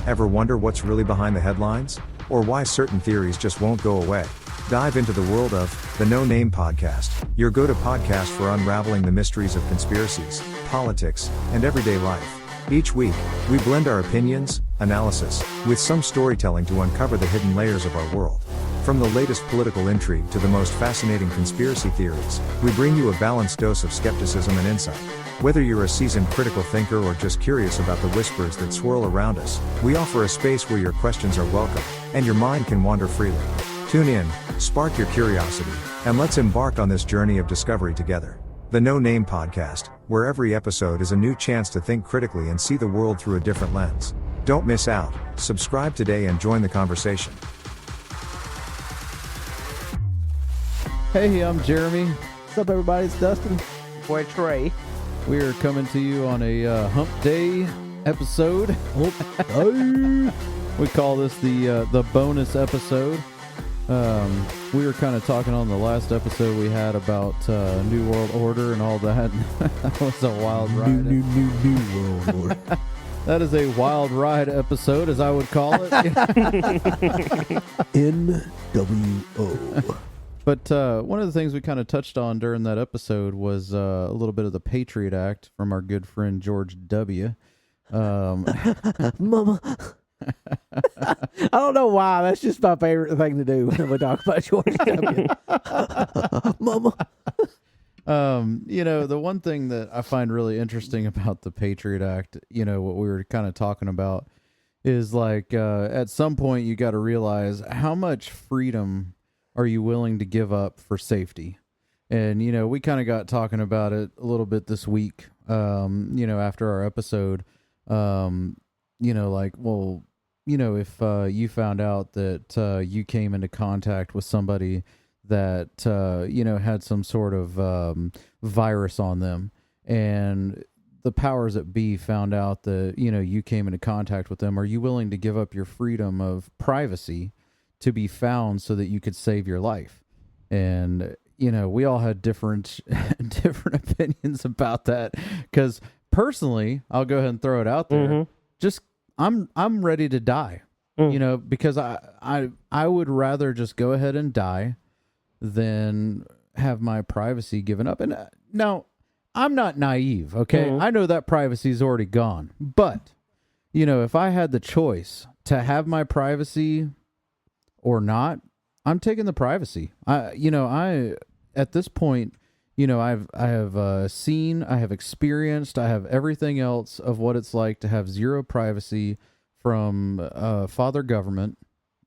Ever wonder what's really behind the headlines? Or why certain theories just won't go away? Dive into the world of the No Name Podcast, your go-to podcast for unraveling the mysteries of conspiracies, politics, and everyday life. Each week, we blend our opinions, analysis, with some storytelling to uncover the hidden layers of our world. From the latest political intrigue to the most fascinating conspiracy theories, we bring you a balanced dose of skepticism and insight. Whether you're a seasoned critical thinker or just curious about the whispers that swirl around us, we offer a space where your questions are welcome, and your mind can wander freely. Tune in, spark your curiosity, and let's embark on this journey of discovery together. The No Name Podcast, where every episode is a new chance to think critically and see the world through a different lens. Don't miss out, subscribe today and join the conversation. Hey, I'm Jeremy. What's up, everybody? It's Dustin. Boy, Trey. We are coming to you on a Hump Day episode. We call this the bonus episode. We were kind of talking on the last episode we had about New World Order and all that. That was a wild ride. New World Order. That is a wild ride episode, as I would call it. NWO. But one of the things we kind of touched on during that episode was a little bit of the Patriot Act from our good friend George W. Mama. I don't know why. That's just my favorite thing to do when we talk about George W. Mama. The one thing that I find really interesting about the Patriot Act, what we were kind of talking about is like at some point you got to realize how much freedom are you willing to give up for safety? And, we kind of got talking about it a little bit this week, after our episode, if you found out that you came into contact with somebody that, had some sort of virus on them, and the powers that be found out that, you came into contact with them, are you willing to give up your freedom of privacy to be found so that you could save your life? And, we all had different opinions about that, because personally, I'll go ahead and throw it out there. Mm-hmm. Just, I'm ready to die, because I would rather just go ahead and die than have my privacy given up. And now I'm not naive. Okay. Mm-hmm. I know that privacy is already gone, but if I had the choice to have my privacy or not, I'm taking the privacy. I at this point, I have seen, I have experienced, I have everything else of what it's like to have zero privacy from Father Government,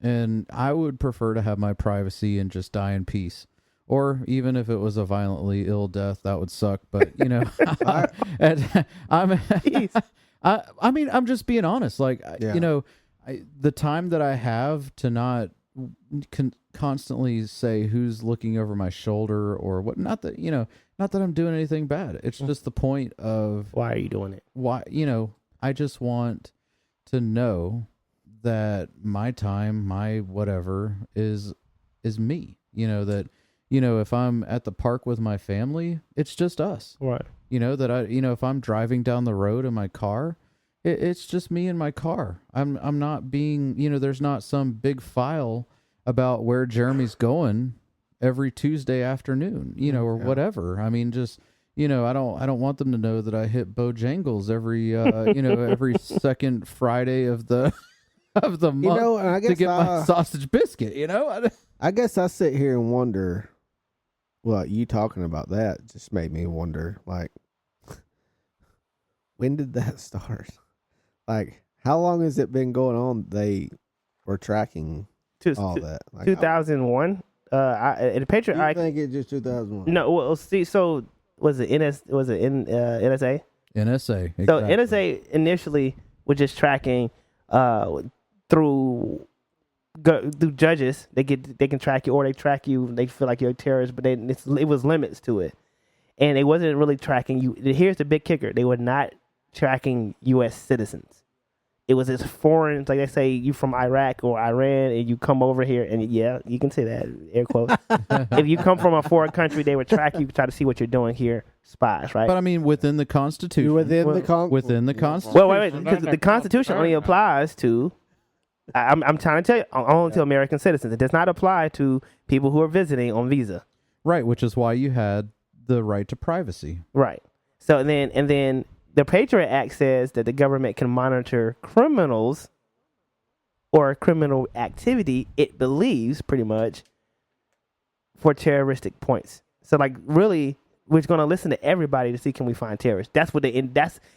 and I would prefer to have my privacy and just die in peace. Or even if it was a violently ill death, that would suck. But I'm just being honest. Like, the time that I have to not constantly say who's looking over my shoulder or what. Not that I'm doing anything bad. It's just the point of Why are you doing it? why. I just want to know that my time, my whatever is me. If I'm at the park with my family, it's just us. Right. If I'm driving down the road in my car, it's just me in my car. I'm not being, there's not some big file about where Jeremy's going every Tuesday afternoon, or whatever. I mean, just, I don't want them to know that I hit Bojangles every, every second Friday of the month and I guess to get my sausage biscuit, I guess I sit here and wonder, well, you talking about that just made me wonder, like, when did that start? Like, how long has it been going on? They were tracking all that. Like, 2001. The Patriot I Act. think it's just 2001. No, well, see, so was it NSA? NSA. Exactly. So NSA initially was just tracking through judges. They can track you, or they track you. They feel like you're a terrorist, but it was limits to it, and they wasn't really tracking you. Here's the big kicker: they were not tracking U.S. citizens. it was this foreign, like they say, you from Iraq or Iran, and you come over here, and yeah, you can say that, air quotes. If you come from a foreign country, they would track you, try to see what you're doing here, spies, right? But I mean, within the Constitution. Within the Constitution. Well, wait, because the Constitution only applies to. I'm trying to tell you, only to American citizens. It does not apply to people who are visiting on visa. Right, which is why you had the right to privacy. Right. So then the Patriot Act says that the government can monitor criminals or criminal activity it believes pretty much for terroristic points. So like really, we're going to listen to everybody to see can we find terrorists. That's what and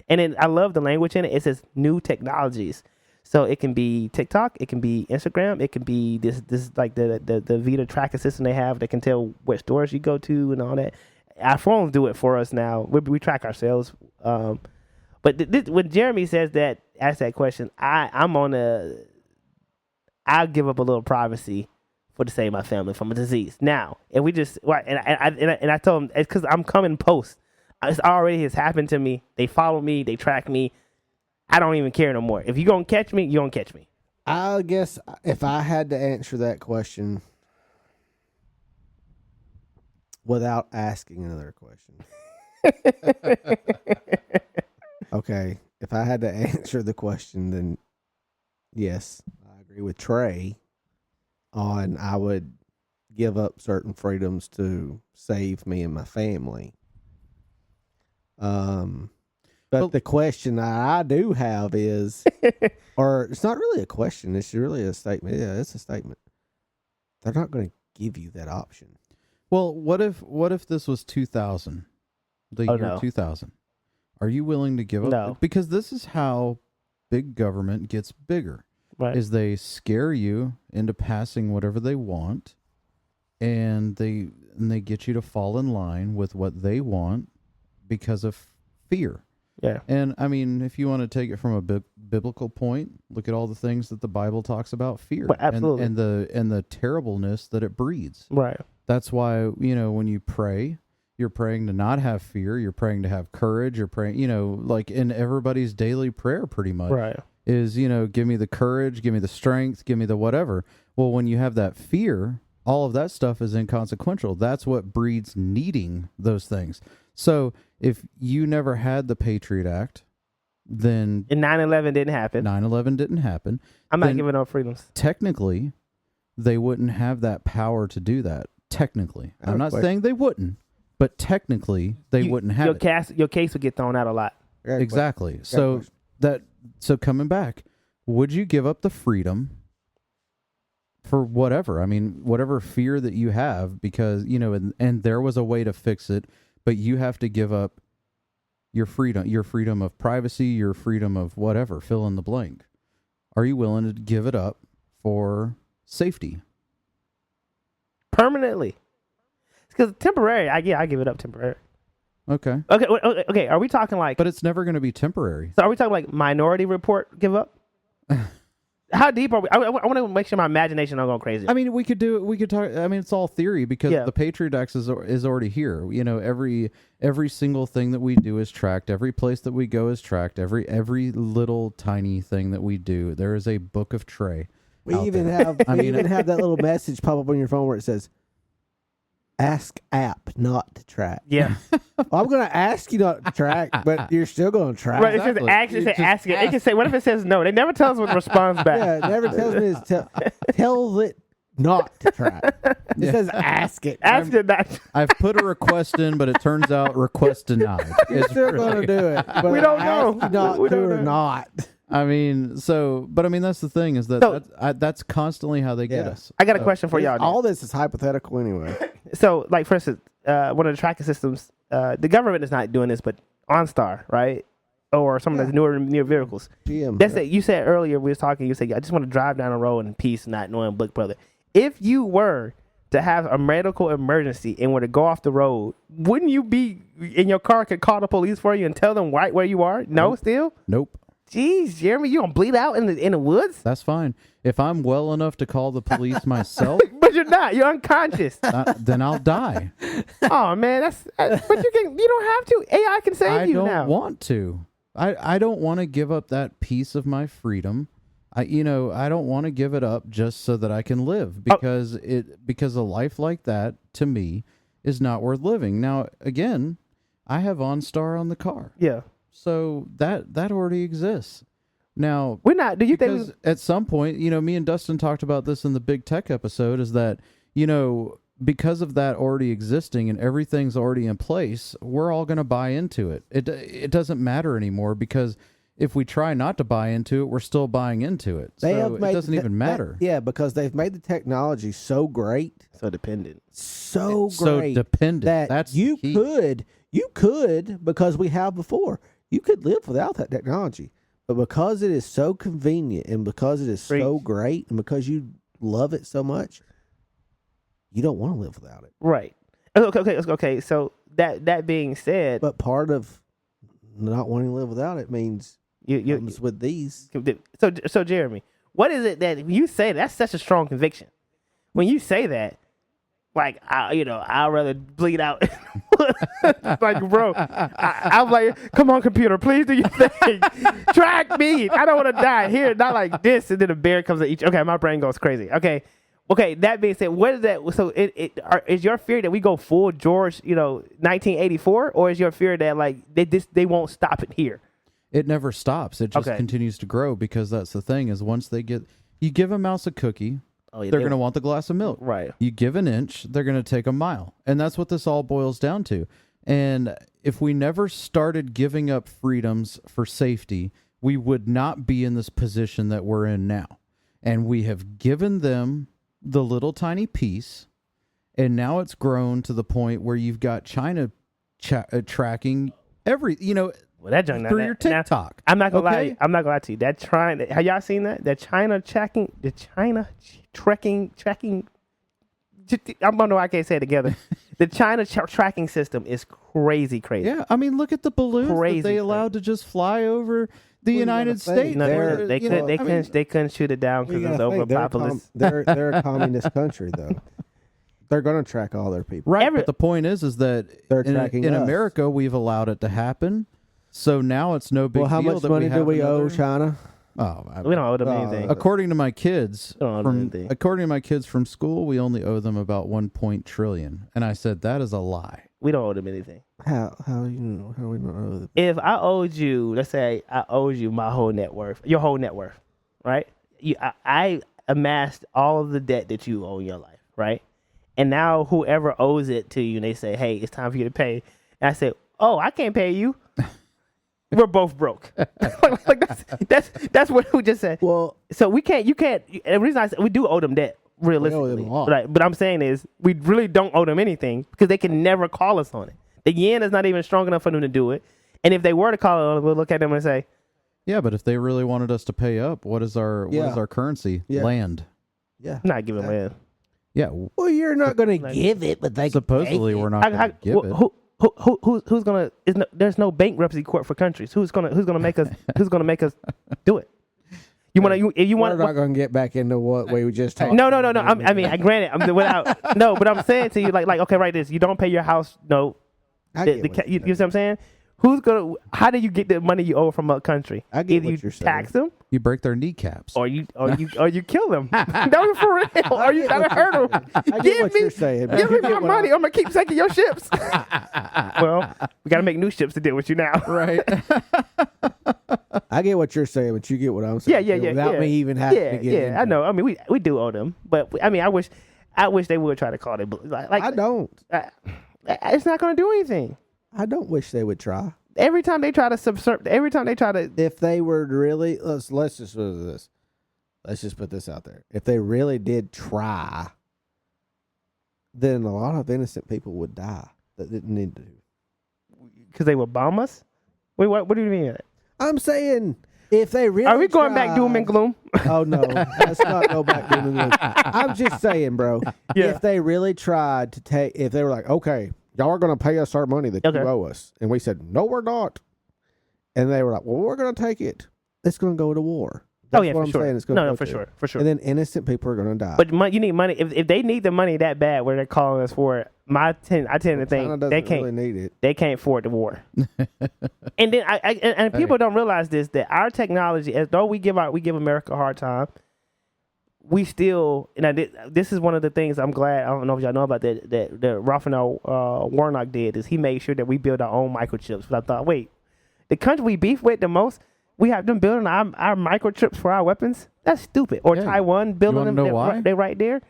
then I love the language in it. It says new technologies. So it can be TikTok, it can be Instagram, it can be this like the Vita tracker system they have that can tell what stores you go to and all that. Our phones do it for us now. We track ourselves. But when Jeremy says that, ask that question, I'll give up a little privacy for to save my family from a disease. Now, and we just and I told him it's because I'm coming post. It's already has happened to me. They follow me. They track me. I don't even care no more. If you're gonna catch me, you're gonna catch me. I guess if I had to answer that question without asking another question. Okay, if I had to answer the question, then yes, I agree with Trey on I would give up certain freedoms to save me and my family. But the question that I do have is, or it's not really a question, it's really a statement. Yeah, it's a statement. They're not going to give you that option. Well, what if this was 2000, the year 2000? Are you willing to give up? No. Because this is how big government gets bigger. Right. Is they scare you into passing whatever they want, and they get you to fall in line with what they want because of fear. Yeah. And I mean, if you want to take it from a biblical point, look at all the things that the Bible talks about fear, well, absolutely, and the terribleness that it breeds. Right. That's why, when you pray, you're praying to not have fear. You're praying to have courage. You're praying, like in everybody's daily prayer, pretty much. Right. Is, give me the courage, give me the strength, give me the whatever. Well, when you have that fear, all of that stuff is inconsequential. That's what breeds needing those things. So if you never had the Patriot Act, then... And 9/11 didn't happen. 9/11 didn't happen. I'm not giving up freedoms. Technically, they wouldn't have that power to do that. Technically. I'm not saying they wouldn't, but technically, they wouldn't have it. Your case would get thrown out a lot. Exactly. So coming back, would you give up the freedom for whatever? I mean, whatever fear that you have, because, and there was a way to fix it, but you have to give up your freedom of privacy, your freedom of whatever, fill in the blank. Are you willing to give it up for safety? Permanently. Because temporary, I give it up temporary. Okay. Okay. Are we talking like? But it's never going to be temporary. So are we talking like Minority Report? Give up? How deep are we? I want to make sure my imagination don't go crazy. I mean, we could do it. We could talk. I mean, it's all theory because the Patriot Act is already here. Every single thing that we do is tracked. Every place that we go is tracked. Every little tiny thing that we do. There is a book of Trey. We even have have that little message pop up on your phone where it says, "Ask app not to track." Yeah. Well, I'm going to ask you not to track, but you're still going to track. Right. It says actually say ask it. It can say, what if it says no? They never tell us what the response back. Yeah, it never tells me tells it not to track. It says ask it. Ask it not. I've put a request in, but it turns out request denied. You're still going to do it. But we don't know. Not we to don't or know. not. I mean, that's the thing is that's constantly how they get us. I got a question for y'all. All this is hypothetical anyway. So, like, for instance, one of the tracking systems, the government is not doing this, but OnStar, right? Or some of the newer vehicles. GM. That's it. You said earlier, we was talking, you said, I just want to drive down the road in peace, not knowing Book Brother. If you were to have a medical emergency and were to go off the road, wouldn't you be in your car, could call the police for you and tell them right where you are? No, still? Nope. Jeez, Jeremy, you gonna bleed out in the woods? That's fine. If I'm well enough to call the police myself, But you're not. You're unconscious. then I'll die. Oh man, but you don't have to. AI can save I you don't now. want to. I don't want to give up that piece of my freedom. I don't want to give it up just so that I can live, because a life like that to me is not worth living. Now, again, I have OnStar on the car. Yeah. So that already exists. Now, We're not. Do you because think at some point, me and Dustin talked about this in the Big Tech episode, is that, because of that already existing and everything's already in place, we're all going to buy into it. It doesn't matter anymore, because if we try not to buy into it, we're still buying into it. So it doesn't even matter. Because they've made the technology so great, so dependent? so So great dependent. that That's you the key. could, because we have before, you could live without that technology. But because it is so convenient and because it is so great and because you love it so much, you don't want to live without it. Right. Okay. So that being said, But part of not wanting to live without it means comes with these. So Jeremy, what is it that you say that's such a strong conviction? When you say that, like, I'd rather bleed out. Like, bro, I'm like, come on, computer, please do your thing. Track me. I don't want to die here. Not like this, and then a bear comes at each. Okay, my brain goes crazy. Okay. That being said, what is that? So, is your fear that we go full George, 1984, or is your fear that like they won't stop it here? It never stops. It just continues to grow, because that's the thing, is once you give a mouse a cookie, they're going to want the glass of milk. Right. You give an inch, they're going to take a mile. And that's what this all boils down to. And if we never started giving up freedoms for safety, we would not be in this position that we're in now. And we have given them the little tiny piece, and now it's grown to the point where you've got China tracking every, Well, that junk through your TikTok. I'm not gonna lie. I'm not gonna lie to you. That have y'all seen that? The China tracking. I'm gonna know I can't say it together. The China tracking system is crazy. Yeah, I mean, look at the balloons that they allowed to just fly over the United States. No, they couldn't shoot it down because it's overpopulous. They're a communist country, though. They're going to track all their people. Right, but the point is that they're tracking in us. America, we've allowed it to happen. So now it's no big deal. Well, how much money do we owe China? Oh, we don't owe them anything. According to my kids, from school, we only owe them about 1 trillion. And I said that is a lie. We don't owe them anything. How we don't owe them? If I owed you, let's say I owed you my whole net worth, your whole net worth, right? I amassed all of the debt that you owe in your life, right? And now whoever owes it to you, and they say, "Hey, it's time for you to pay," and I say, "Oh, I can't pay you." We're both broke. Like that's what we just said. Well, so you can't. The reason I said we do owe them debt, realistically. We owe them a lot. Right? But I'm saying is we really don't owe them anything because they can never call us on it. The yen is not even strong enough for them to do it. And if they were to call it on, we'll look at them and say, "Yeah, but if they really wanted us to pay up, what is our currency? Yeah. Land? Yeah, not giving land. Yeah. Well, you're not going to give it, but they supposedly we're not going to give it. Who's gonna? There's no bankruptcy court for countries. Who's gonna make us do it? We're not going to get back into what we just talked. No. I mean, granted, but I'm saying to you, like, okay, right. This you don't pay your house. No, you know what I'm saying? How do you get the money you owe from a country? I get Either what you're you tax saying. them, you break their kneecaps, or you kill them. No, for real. Or you gotta hurt them. I get what you're saying. Give me my money. I'm gonna keep sinking your ships. Well, we gotta make new ships to deal with you now, right? I get what you're saying, but you get what I'm saying. Yeah. Without me even having to get into I know. I mean, we do owe them, but I mean, I wish they would try to call it. Like I don't. It's not gonna do anything. I don't wish they would try. Every time they try to if they were really, let's just put this out there. If they really did try, then a lot of innocent people would die that didn't need to. Because they would bomb us? Wait, what do you mean? I'm saying if they really are we going back doom and gloom? Oh no, let's not go back doom and gloom. I'm just saying, bro. Yeah. If they really tried to take, if they were like, okay, y'all are going to pay us our money that you owe us. And we said, no, we're not. And they were like, well, we're going to take it. It's going to go to war. That's Oh yeah, what for I'm sure. saying it's going to No, go for to. sure, for sure. And then innocent people are going to die. But you need money. If they need the money that bad, where they're calling us for it, I tend to China think doesn't they can't. really need it. They can't afford the war. And then and people don't realize this, that our technology, as though we give America a hard time, we still, and this is one of the things I'm glad, I don't know if y'all know about that Raphael Warnock did, is he made sure that we build our own microchips. But I thought, wait, the country we beef with the most, we have them building our microchips for our weapons? That's stupid. Or Yeah. Taiwan building them, know why? they're right there.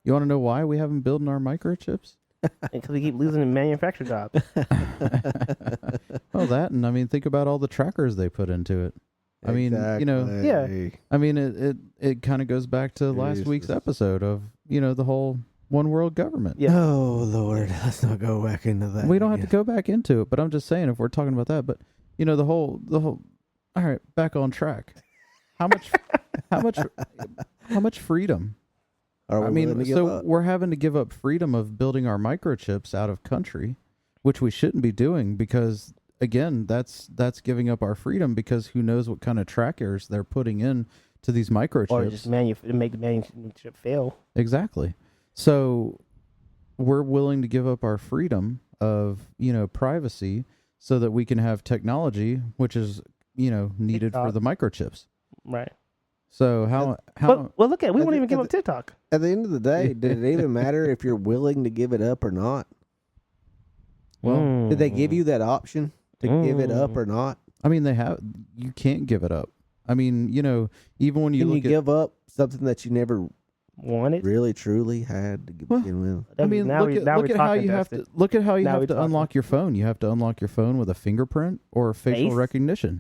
You want to know why we haven't building our microchips? Because we keep losing the manufacturing jobs. Well, that, and I mean, think about all the trackers they put into it. I mean, you know, Exactly. I mean, it kind of goes back to last week's Jesus. episode of, you know, the whole one world government. Yeah. Oh Lord, let's not go back into that. We don't have to go back into it, but I'm just saying if we're talking about that, but you know, the whole all right, back on track. How much freedom? Are we I willing mean, to give so up? we're having to give up freedom of building our microchips out of country, which we shouldn't be doing because again, that's giving up our freedom because who knows what kind of trackers they're putting in to these microchips. Or just make the manufacturing fail. Exactly. So we're willing to give up our freedom of, you know, privacy so that we can have technology, which is, you know, needed for TikTok. the microchips. Right. So how Well, look at it. We at won't the- even give at up TikTok. At the end of the day, did it even matter if you're willing to give it up or not? Well, Did they give you that option to give it up or not? I mean, you can't give it up. I mean, you know, even when you Can you look at, give up something that you never wanted? really truly had to begin with? I mean, look at how you have to look at how you Now have we're to talking. unlock your phone. You have to unlock your phone with a fingerprint or facial Face? recognition.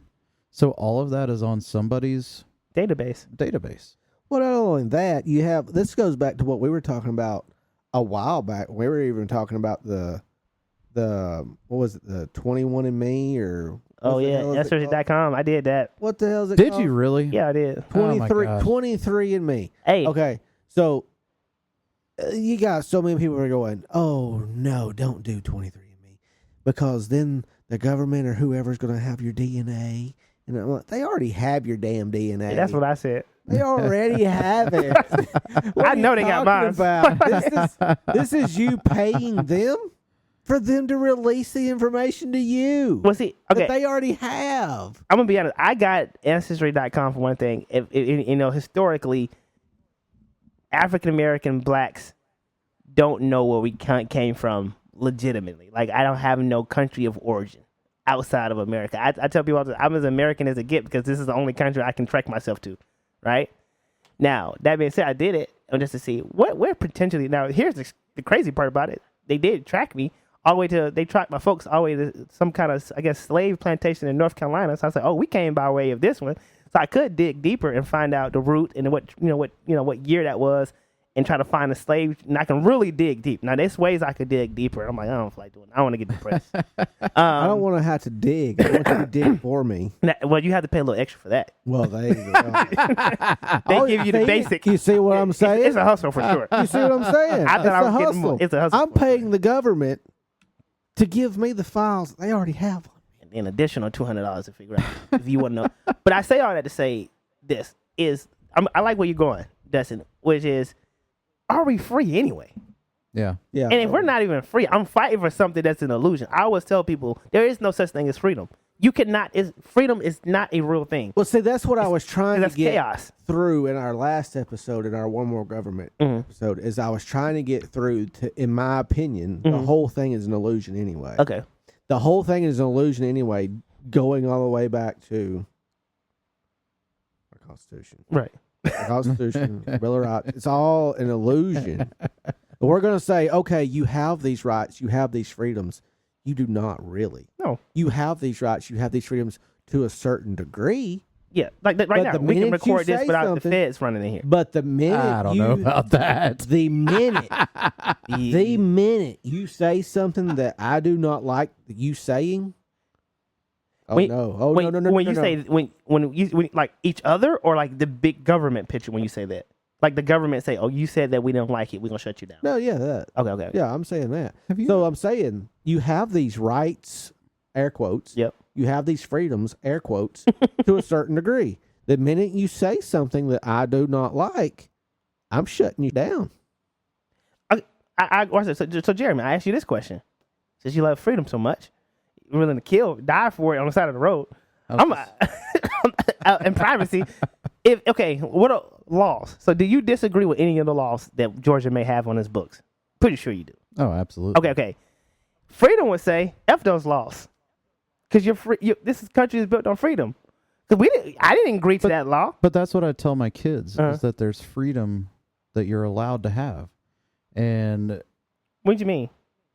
So all of that is on somebody's database. database. Well, not only that, you have this goes back to what we were talking about a while back. We were even talking about the what was it, the 21andMe or Oh what the yeah, hell is it called? Ancestry.com. I did that. What the hell is it Did called? you really? Yeah, I did. Oh my 23andMe. Hey, Okay, so you got so many people are going, oh no, don't do 23andMe because then the government or whoever's going to have your DNA. And I'm like, they already have your damn DNA. that's what I said. They already have it. What I are you know they got talking mine. about? This is you paying them for them to release the information to you Well, see, okay, that they already have. I'm gonna be honest. I got Ancestry.com for one thing. If you know, historically, African American blacks don't know where we came from legitimately. Like, I don't have no country of origin outside of America. I tell people all the time, I'm as American as it get because this is the only country I can track myself to. Right now, that being said, I did it just to see where potentially. Now, here's the crazy part about it. They did track me all the way to. They tracked my folks all the way to some kind of, I guess, slave plantation in North Carolina. So I was like, oh, we came by way of this one. So I could dig deeper and find out the root and what year that was, and try to find a slave. And I can really dig deep. Now, there's ways I could dig deeper. I'm like, I don't feel like doing it. I want to get depressed. I don't want to have to dig. I want you to dig for me. Well, you have to pay a little extra for that. Well, there you go. They give you the basic. You see what I'm saying? It's a hustle for sure. You see what I'm saying? I thought I was it's a getting more. hustle. It's a hustle I'm for paying the government to give me the files they already have. An additional $200 to figure out if you want to know. But I say all that to say this is I like where you're going, Dustin, which is, are we free anyway? Yeah. Yeah. And if we're not even free, I'm fighting for something that's an illusion. I always tell people there is no such thing as freedom. You cannot. Freedom is not a real thing. Well, see, that's what I was trying to That's get chaos. through in our last episode, in our One More Government episode, is I was trying to get through to, in my opinion, the whole thing is an illusion anyway. Okay. The whole thing is an illusion anyway, going all the way back to our Constitution. Right. Our Constitution, Bill of Rights. It's all an illusion. We're going to say, okay, you have these rights, you have these freedoms. You do not really. No. You have these rights, you have these freedoms to a certain degree. Yeah. Like right But now, the we can minute you record this say without the something- feds running in here. But the minute I don't know about that. the minute you say something that I do not like you saying, When no. you say when you like each other or like the big government picture when you say that, like the government say, oh, you said that we don't like it, we're gonna shut you down. No, yeah, that. Okay. Yeah, I'm saying that. Have you- So I'm saying you have these rights, air quotes. Yep. You have these freedoms, air quotes, to a certain degree. The minute you say something that I do not like, I'm shutting you down. So Jeremy, I ask you this question: since you love freedom so much, you're willing to die for it on the side of the road, and privacy. What are laws? So, do you disagree with any of the laws that Georgia may have on its books? Pretty sure you do. Oh, absolutely. Okay. Freedom would say F those laws, because you're free. This country is built on freedom. Because I didn't agree to that law. But that's what I tell my kids is that there's freedom that you're allowed to have, and what do you mean?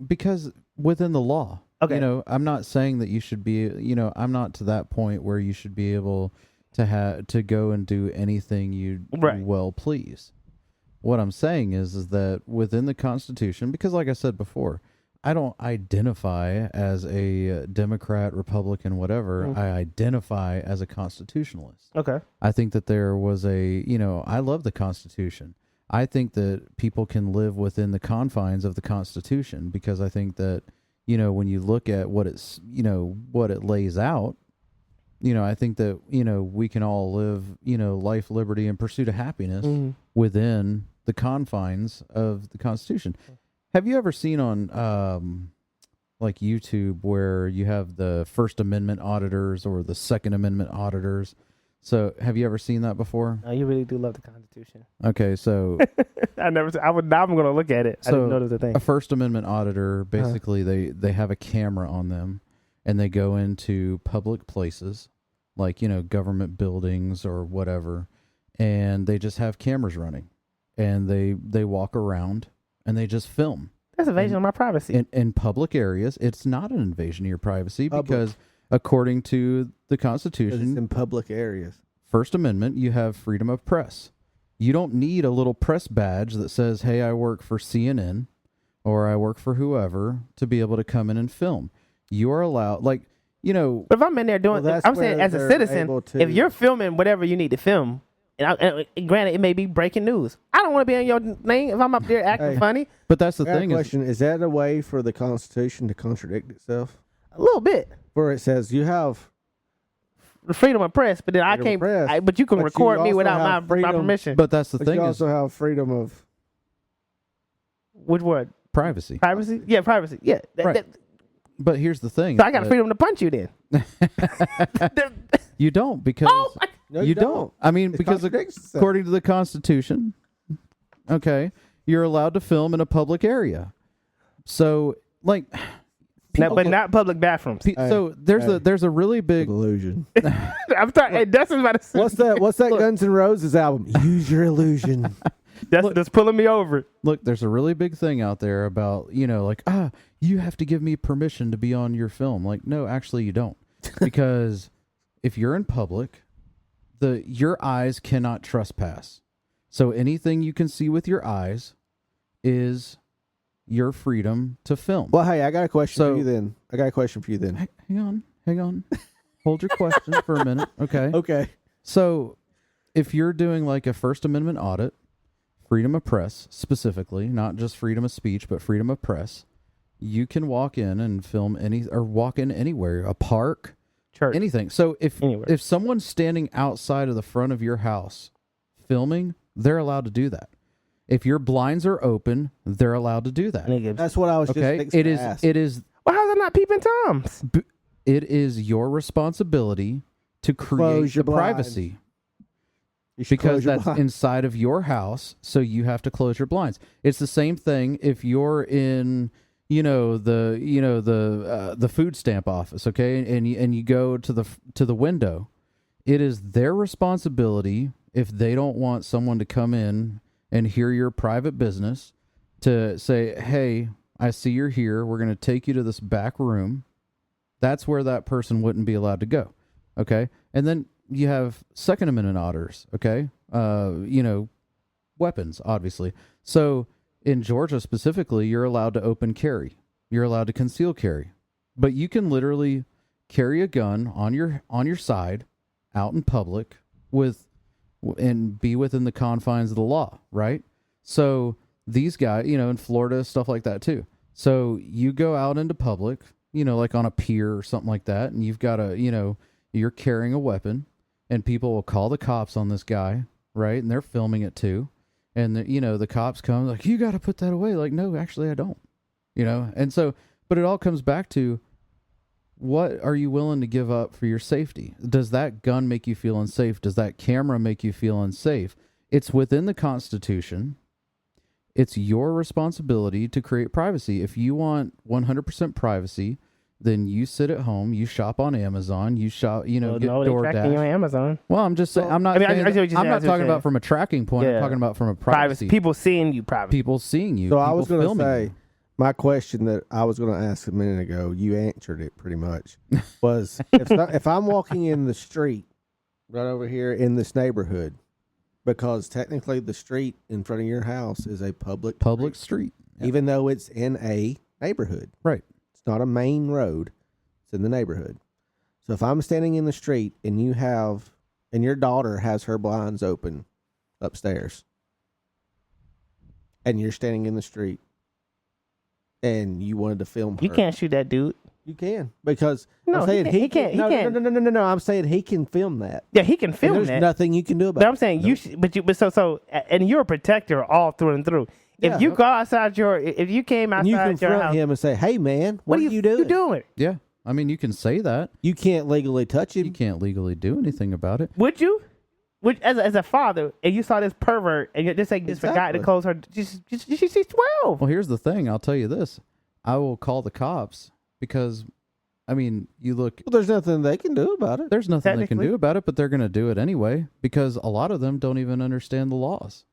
Because within the law. Okay. You know, I'm not saying that you should be. You know, I'm not to that point where you should be able to go and do anything you well please. What I'm saying is that within the Constitution, because like I said before, I don't identify as a Democrat, Republican, whatever. I identify as a constitutionalist. Okay. I think that there was I love the Constitution. I think that people can live within the confines of the Constitution because I think that, when you look at what what it lays out, I think that, we can all live, life, liberty, and pursuit of happiness within the confines of the Constitution. Have you ever seen on like YouTube where you have the First Amendment auditors or the Second Amendment auditors? So have you ever seen that before? No, you really do love the Constitution. Okay, so Now I'm going to look at it. I didn't know there was a thing. A First Amendment auditor, basically, they have a camera on them, and they go into public places, like government buildings or whatever, and they just have cameras running, and they walk around and they just film. That's invasion of my privacy. In public areas, it's not an invasion of your privacy because according to the Constitution, it's in public areas. First Amendment, you have freedom of press. You don't need a little press badge that says, hey, I work for CNN or I work for whoever to be able to come in and film. You are allowed, But if I'm in there doing, I'm saying as a citizen, if you're filming whatever you need to film, and granted, it may be breaking news. I don't want to be in your name if I'm up there acting funny. But that's the thing. Is that a way for the Constitution to contradict itself? A little bit. Where it says you have the freedom of press, but then I can't. But you can record me without my permission. But that's the thing. You also have freedom of which word? Privacy. Privacy. Yeah, privacy. Yeah. Right. But here's the thing. So I got freedom to punch you then. You don't because you don't. I mean, because according to the Constitution, okay, you're allowed to film in a public area. So, like, but not public bathrooms. So there's a really big illusion. I'm sorry. Hey, Dustin's about to say. What's that Guns N' Roses album? Use your illusion. That's pulling me over. Look, there's a really big thing out there about, you have to give me permission to be on your film. Like, no, actually you don't. Because if you're in public, your eyes cannot trespass. So anything you can see with your eyes is your freedom to film. Well, hey, I got a question for you then. Hang on. Hold your question for a minute, okay? Okay. So if you're doing like a First Amendment audit, freedom of press specifically, not just freedom of speech, but freedom of press, you can walk in and film walk in anywhere, a park, church, anything. So if someone's standing outside of the front of your house filming, they're allowed to do that. If your blinds are open, they're allowed to do that. That's what I was just fixing to ask. Well, how's that not peeping Toms? It is your responsibility to create the privacy. Because that's inside of your house, so you have to close your blinds. It's the same thing if you're in, the food stamp office, okay, and you go to the window. It is their responsibility if they don't want someone to come in and hear your private business to say, "Hey, I see you're here. We're going to take you to this back room." That's where that person wouldn't be allowed to go, okay, and then. You have Second Amendment auditors, okay? Weapons, obviously. So in Georgia specifically, you're allowed to open carry. You're allowed to conceal carry. But you can literally carry a gun on your side out in public and be within the confines of the law, right? So these guys, in Florida, stuff like that too. So you go out into public, like on a pier or something like that, and you've got you're carrying a weapon. and people will call the cops on this guy, right? And they're filming it too. And the cops come like, you got to put that away. Like, no, actually I don't, And so, but it all comes back to, what are you willing to give up for your safety? Does that gun make you feel unsafe? Does that camera make you feel unsafe? It's within the Constitution. It's your responsibility to create privacy. If you want 100% privacy, then you sit at home, you shop on Amazon, you shop, get DoorDash. You on Amazon. Well, I'm just saying, I'm not talking about from a tracking point. I'm talking about from a privacy. People seeing you privacy. People seeing you. So I was going to say, you. my question that I was going to ask a minute ago, you answered it pretty much, was if I'm walking in the street right over here in this neighborhood, because technically the street in front of your house is a public street. Yeah. Even though it's in a neighborhood. Right. It's not a main road. It's in the neighborhood. So if I'm standing in the street and your daughter has her blinds open upstairs and you're standing in the street and you wanted to film her. You can't shoot that dude. You can, because no, I'm saying he can't. No. I'm saying he can film that. Yeah, he can film and that. There's nothing you can do about it. But I'm saying and you're a protector all through and through. If you go outside if you came outside you your confront house, him and say, "Hey, man, what are you doing? You doing?" Yeah, I mean, you can say that. You can't legally touch him. You can't legally do anything about it. Would you? As a father, and you saw this pervert, and you just forgot to close her. She's 12. Well, here's the thing. I'll tell you this. I will call the cops because, I mean, you look. Well, there's nothing they can do about it. There's nothing they can do about it, but they're going to do it anyway because a lot of them don't even understand the laws.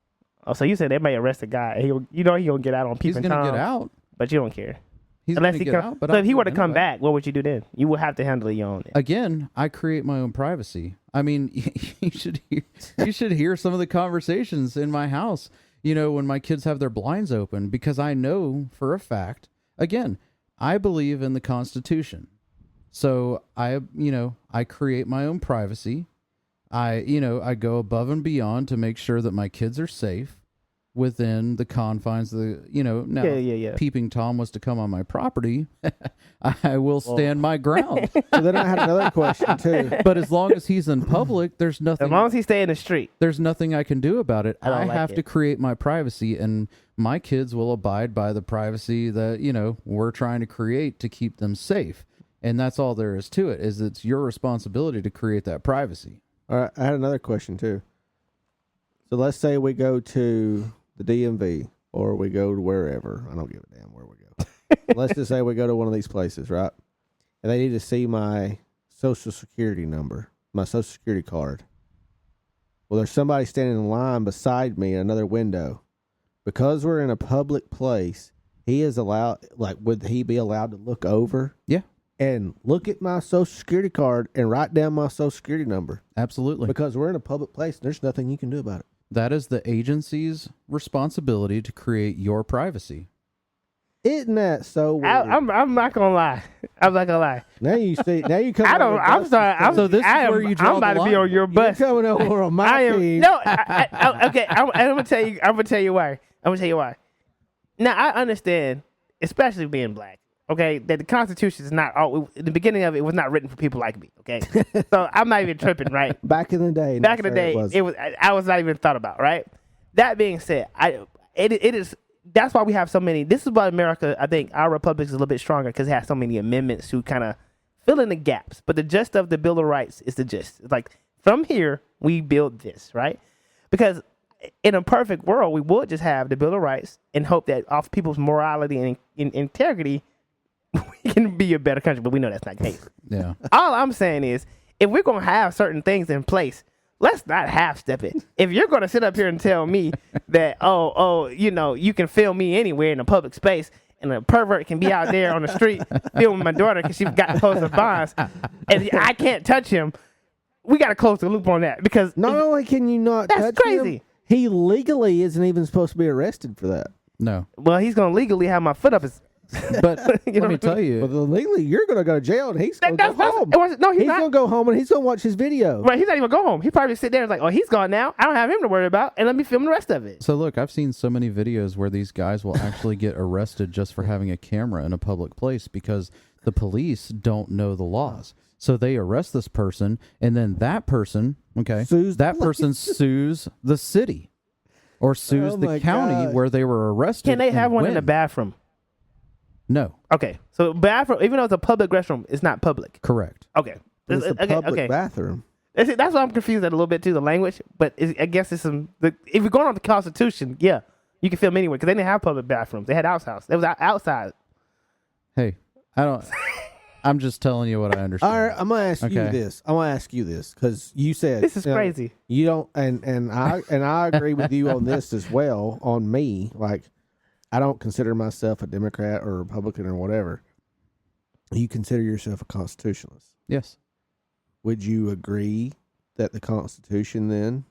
Oh, so you said they may arrest a guy. He gonna get out on peeping Tom. He's going to get out. But you don't care. He's going to get out. But so if he were to come back, what would you do then? You would have to handle it your own. Again, I create my own privacy. I mean, you should hear some of the conversations in my house, when my kids have their blinds open, because I know for a fact, again, I believe in the Constitution. So I create my own privacy. I go above and beyond to make sure that my kids are safe within the confines of the, Peeping Tom was to come on my property, I will stand my ground. So then I had another question too. But as long as he's in public, there's nothing. As long as he stay in the street, there's nothing I can do about it. I have to create my privacy, and my kids will abide by the privacy that, we're trying to create to keep them safe. And that's all there is to it, is it's your responsibility to create that privacy. All right, I had another question too. So let's say we go to the DMV or we go to wherever. I don't give a damn where we go. Let's just say we go to one of these places, right? And they need to see my social security number, my social security card. Well, there's somebody standing in line beside me in another window. Because we're in a public place, he is allowed, would he be allowed to look over? Yeah. And look at my social security card and write down my social security number. Absolutely. Because we're in a public place and there's nothing you can do about it. That is the agency's responsibility to create your privacy. Isn't that so weird? I'm not gonna lie. I'm not gonna lie. Now you see. Now you come. I'm sorry. So this is where you draw I'm about the to be on your bus. You're coming over on my team. No. Okay. I'm gonna tell you. I'm gonna tell you why. Now I understand, especially being black. Okay, that the Constitution is not. In the beginning of it was not written for people like me. Okay, so I'm not even tripping. Right. Back in the day. It was. I was not even thought about. Right. That being said, it is. That's why we have so many. This is why America, I think, our republic is a little bit stronger because it has so many amendments to kind of fill in the gaps. But the gist of the Bill of Rights is the gist. It's like, from here, we build this, right? Because in a perfect world, we would just have the Bill of Rights and hope that off people's morality and integrity, we can be a better country. But we know that's not the case. Yeah. All I'm saying is, if we're going to have certain things in place, let's not half-step it. If you're going to sit up here and tell me that, you can film me anywhere in a public space and a pervert can be out there on the street filming my daughter because she got to close the blinds and I can't touch him, we got to close the loop on that because... Not only can you not touch crazy. him, he legally isn't even supposed to be arrested for that. No. Well, he's going to legally have my foot up his... But let me tell you. But legally, you're going to go to jail and he's going to go home. No, he's going to go home and he's going to watch his video. Right, he's not even go home. He probably sit there and like, oh, he's gone now. I don't have him to worry about, and let me film the rest of it. So look, I've seen so many videos where these guys will actually get arrested just for having a camera in a public place because the police don't know the laws. So they arrest this person, and then that person, Sues the person sues the city or sues Oh the my county gosh. where they were arrested. Can they have and one in the win. bathroom? No, Okay, so bathroom, even though it's a public restroom, it's not public. correct. Okay, It's a okay, public okay. bathroom. That's why I'm confused at a little bit too, the language. But I guess it's if you're going on the Constitution, yeah, you can film anywhere because they didn't have public bathrooms. They had outside. It was outside. Hey, I don't. I'm just telling you what I understand. All right, I'm gonna ask you Okay. this. I want to ask you this because you said This is crazy. You don't, and I agree with you on this as well. On me, like I don't consider myself a Democrat or Republican or whatever. You consider yourself a constitutionalist. Yes. Would you agree that the Constitution then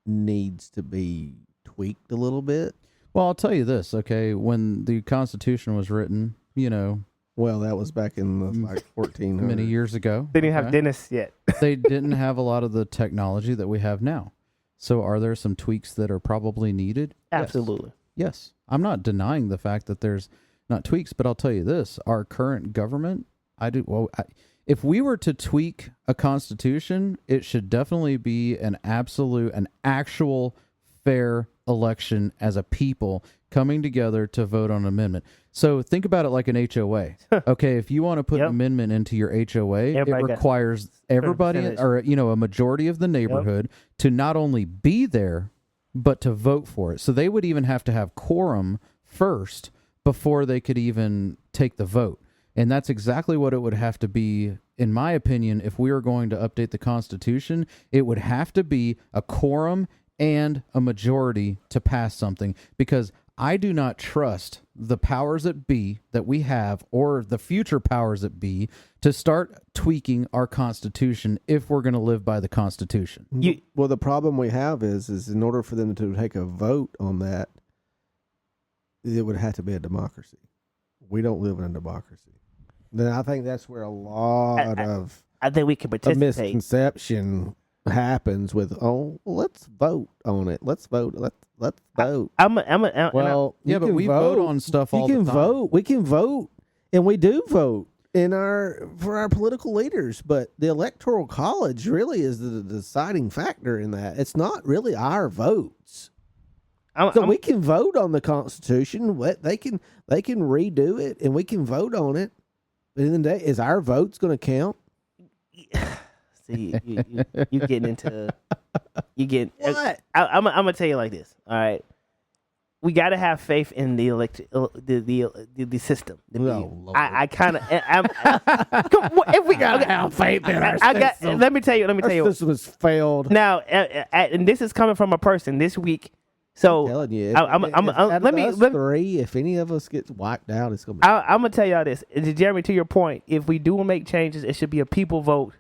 needs to be tweaked a little bit? Well, I'll tell you this. Okay, when the Constitution was written, Well, that was back in the 1400s. many years ago, They didn't have okay, dentists yet. they didn't have a lot of the technology that we have now. So, are there some tweaks that are probably needed? Yes. Absolutely. Yes. I'm not denying the fact that there's not tweaks, but I'll tell you this. Our current government, if we were to tweak a constitution, it should definitely be an actual fair election as a people coming together to vote on an amendment. So think about it like an HOA. Okay, if you want to put Yep. an amendment into your HOA, Everybody it got requires everybody percentage. or a majority of the neighborhood to not only be there but to vote for it. So they would even have to have quorum first before they could even take the vote. And that's exactly what it would have to be, in my opinion, if we were going to update the Constitution. It would have to be a quorum and a majority to pass something, because I do not trust the powers that be that we have or the future powers that be to start tweaking our Constitution if we're going to live by the Constitution. Well, the problem we have is in order for them to take a vote on that, it would have to be a democracy. We don't live in a democracy. Then I think that's where a lot of I think we can a participate. misconception happens with, let's vote on it. Let's vote. Let's vote. Well, yeah, you but can we vote on stuff all You can the time. vote. We can vote, and we do vote for our political leaders. But the Electoral College really is the deciding factor in that. It's not really our votes. So we can vote on the Constitution. They can redo it, and we can vote on it. But in the day, is our votes going to count? See, you getting into What? I'm gonna tell you like this. All right, we got to have faith in the the system. Lord. I kind of if we gotta have faith in our I got. system. Let me tell you. Our system has failed. Now, and this is coming from a person this week. So I'm telling you, if any of us gets wiped out, it's gonna be. I'm gonna tell y'all this, Jeremy. To your point, if we do make changes, it should be a people vote.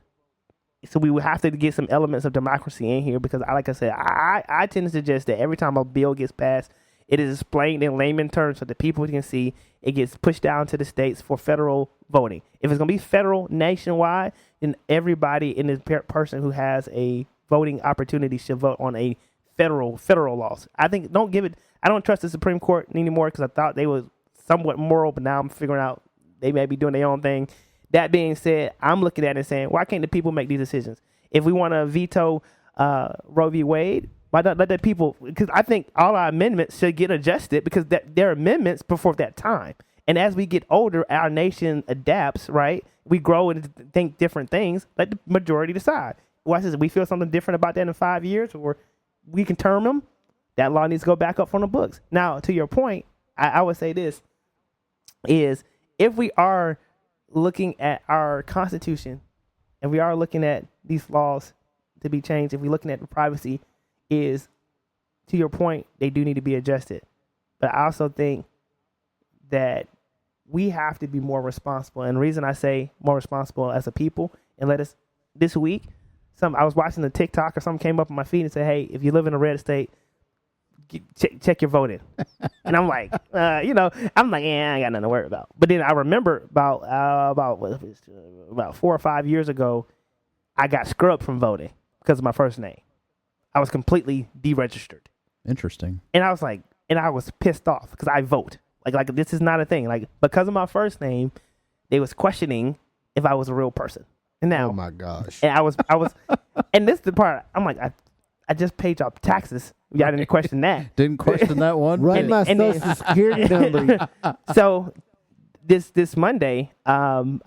So we would have to get some elements of democracy in here because, like I said, I tend to suggest that every time a bill gets passed, it is explained in layman terms so that people can see. It gets pushed down to the states for federal voting. If it's gonna be federal nationwide, then everybody in this person who has a voting opportunity should vote on a federal laws. I think I don't trust the Supreme Court anymore because I thought they was somewhat moral, but now I'm figuring out they may be doing their own thing. That being said, I'm looking at it and saying, why can't the people make these decisions? If we want to veto Roe v. Wade, why not let the people? Because I think all our amendments should get adjusted because they're amendments before that time. And as we get older, our nation adapts, right? We grow and think different things. Let the majority decide. Watch this. We feel something different about that in 5 years, or we can term them. That law needs to go back up from the books. Now, to your point, I would say this is if we are looking at our Constitution and we are looking at these laws to be changed, if we're looking at the privacy, is to your point, they do need to be adjusted. But I also think that we have to be more responsible. And the reason I say more responsible as a people, and this week, I was watching the TikTok or something came up on my feed and said, hey, if you live in a red state, check your voting. And I'm like, I ain't got nothing to worry about. But then I remember about 4 or 5 years ago, I got scrubbed from voting because of my first name. I was completely deregistered. Interesting. And I was pissed off because I vote. Like this is not a thing. Like because of my first name, they was questioning if I was a real person. And now, Oh my gosh. and I was, and this is the part. I'm like, I just paid y'all taxes. Y'all didn't question that. Didn't question that one. Run bit. my and then- social security number. So this Monday, I'm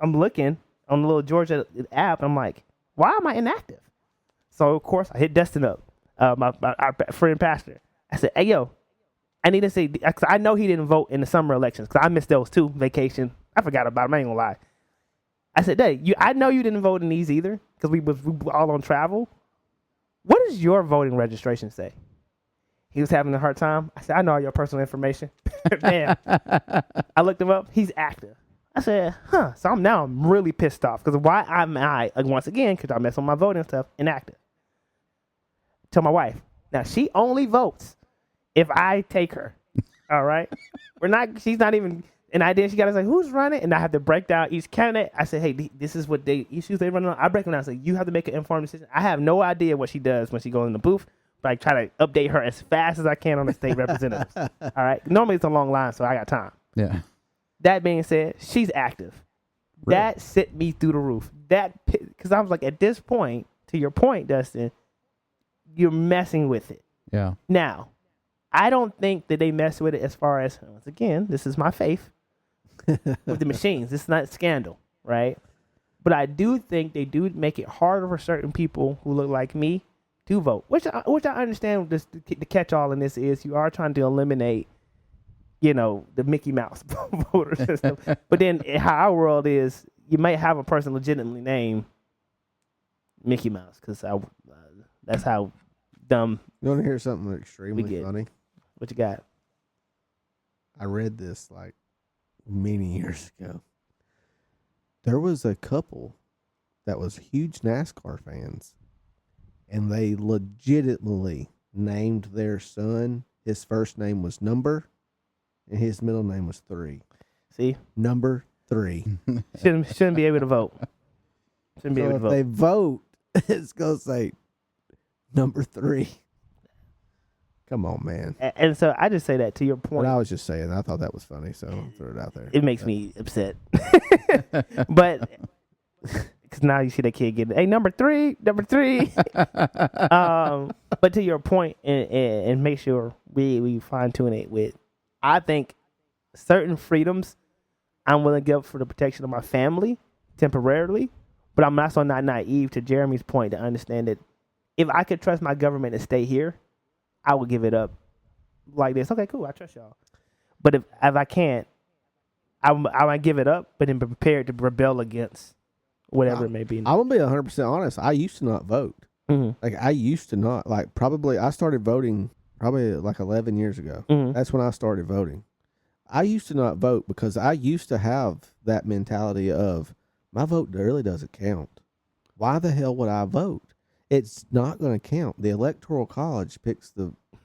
looking on the little Georgia app. I'm like, why am I inactive? So of course I hit Dustin up, our friend pastor. I said, hey yo, I need to say, cause I know he didn't vote in the summer elections because I missed those too. Vacation, I forgot about him. I ain't gonna lie. I said, hey, I know you didn't vote in these either because we were all on travel. What does your voting registration say? He was having a hard time. I said, I know all your personal information. Man, I looked him up. He's active. I said, huh. So I'm really pissed off because why am I, once again, because I mess with my voting stuff, inactive. Tell my wife. Now, she only votes if I take her. All right? She's not even, and then she got to say, who's running? And I have to break down each candidate. I said, hey, this is what issues they run on. I break them down. I say, you have to make an informed decision. I have no idea what she does when she goes in the booth. But I try to update her as fast as I can on the state representatives. All right. Normally it's a long line, so I got time. Yeah. That being said, she's active. Really? That sent me through the roof. Because I was like, at this point, to your point, Dustin, you're messing with it. Yeah. Now, I don't think that they mess with it as far as, once again, this is my faith with the machines. This is not scandal, right? But I do think they do make it harder for certain people who look like me to vote, which I understand. The catch-all in this is you are trying to eliminate, the Mickey Mouse voter system. But then how our world is, you might have a person legitimately named Mickey Mouse because that's how dumb. You want to hear something extremely We get. funny? What you got? I read this like many years ago. There was a couple that was huge NASCAR fans, and they legitimately named their son. His first name was Number, and his middle name was 3. See, Number 3. shouldn't be able to vote. Shouldn't be So able if to vote. they vote, it's gonna say Number 3. Come on, man. And so I just say that to your But point. I was just saying, I thought that was funny, so I'll throw it out there. It makes me upset. But because now you see that kid getting, hey, number three. But to your point, and make sure we fine tune it with, I think certain freedoms I'm willing to give up for the protection of my family temporarily, but I'm also not naive to Jeremy's point to understand that if I could trust my government to stay here, I would give it up like this. Okay, cool. I trust y'all. But if I can't, I might give it up, but then be prepared to rebel against whatever it may be. I'm gonna be 100% honest. I used to not vote. Mm-hmm. Like I used to not. Like probably I started voting probably like 11 years ago. Mm-hmm. That's when I started voting. I used to not vote because I used to have that mentality of my vote really doesn't count. Why the hell would I vote? It's not going to count. The Electoral College picks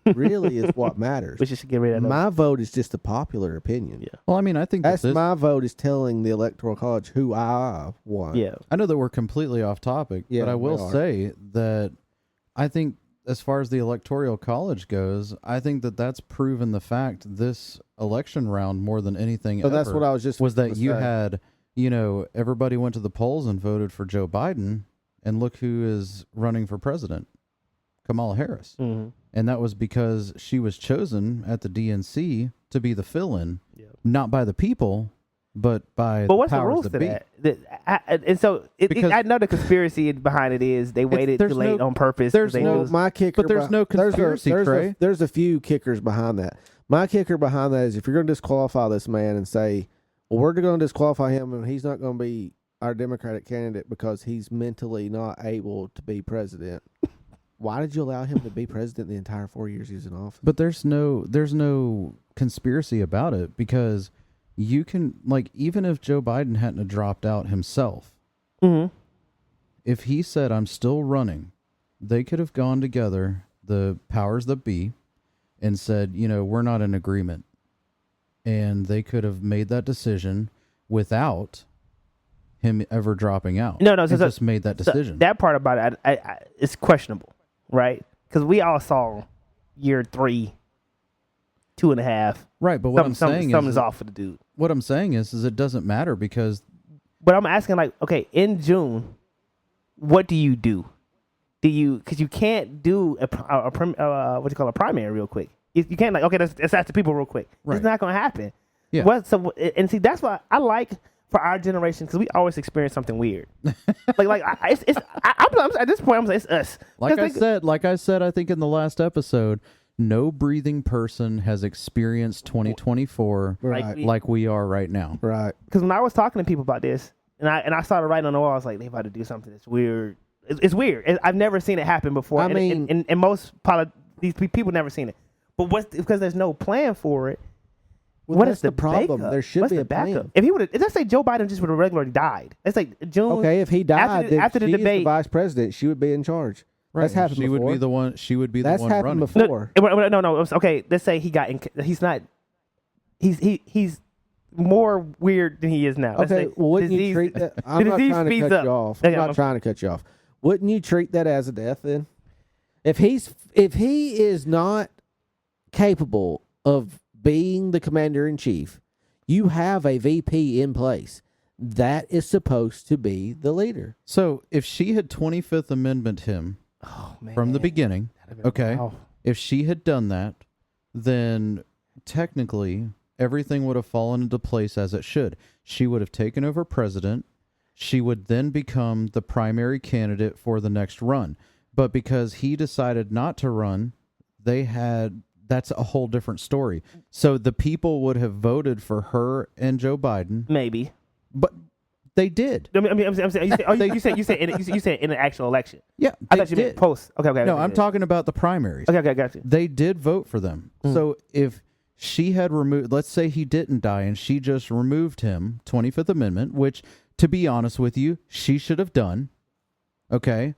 really is what matters. We should get rid of that. My vote is just a popular opinion. Yeah. Well, I mean, I think That's that this, my vote is telling the Electoral College who I want. Yeah. I know that we're completely off topic, Yeah, but I we will are. say that I think as far as the Electoral College goes, I think that that's proven the fact this election round more than anything So ever that's what I was just was that gonna you say. had, everybody went to the polls and voted for Joe Biden, and look who is running for president, Kamala Harris. Mm-hmm. And that was because she was chosen at the DNC to be the fill-in, Yeah. not by the people, but by But what's the powers rules to be. that? And so Because- I know the conspiracy behind it is they waited too there's late no- on purpose. there's They no- knew- My kicker, But there's no conspiracy, Trey. There's a few kickers behind that. My kicker behind that is if you're going to disqualify this man and say, well, we're going to disqualify him and he's not going to be our Democratic candidate because he's mentally not able to be president. Why did you allow him to be president the entire 4 years he was in office? But there's no conspiracy about it, because you can, even if Joe Biden hadn't have dropped out himself, Mhm. if he said, I'm still running, they could have gone together, the powers that be, and said, we're not in agreement. And they could have made that decision without him ever dropping out. No, and just made that So decision. that part about it, it's questionable, right? Because we all saw year 3, 2.5, Right, but what I'm saying something's is off with the dude. what I'm saying is it doesn't matter because But I'm asking, like, okay, in June, what do you do? Because you can't do a primary real quick. You can't, like, okay, let's ask the people real quick. Right. It's not going to happen. Yeah. And see, that's why I like for our generation, because we always experience something weird. At this point, I'm saying it's us. like I said, I think in the last episode, no breathing person has experienced 2024 Right. like we are right now. Right. Because when I was talking to people about this, and I started writing on the wall, I was like, they about to do something that's weird. It's weird. I've never seen it happen before. I mean, and most these people never seen it. But because there's no plan for it. Well, what that's is the problem. backup? There should What's be the a backup? plan. If he would, let's say Joe Biden just would have regularly died. Let's say June. Okay, if he died, then after the she's debate, the vice president. She would be in charge. That's happened She before. would be the one. She would be the That's one happened running. before. No. Okay, let's say he got in. He's not. He's more weird than he is now. Let's Okay, say well, wouldn't you disease- treat that? the I'm not disease trying to speeds cut up. you off. Okay, I'm not trying to cut you off. Wouldn't you treat that as a death then? If he is not capable of being the commander in chief, you have a VP in place. That is supposed to be the leader. So if she had 25th Amendment him Oh, man. from the beginning, okay, Wow. if she had done that, then technically everything would have fallen into place as it should. She would have taken over president. She would then become the primary candidate for the next run. But because he decided not to run, that's a whole different story. So the people would have voted for her and Joe Biden, Maybe. but they did. I'm saying. You said in an actual election. Yeah, I they thought you meant did. post. Okay. No, I'm talking about the primaries. Okay, got you. They did vote for them. So if she had removed, let's say he didn't die and she just removed him, 25th Amendment, which, to be honest with you, she should have done. Okay.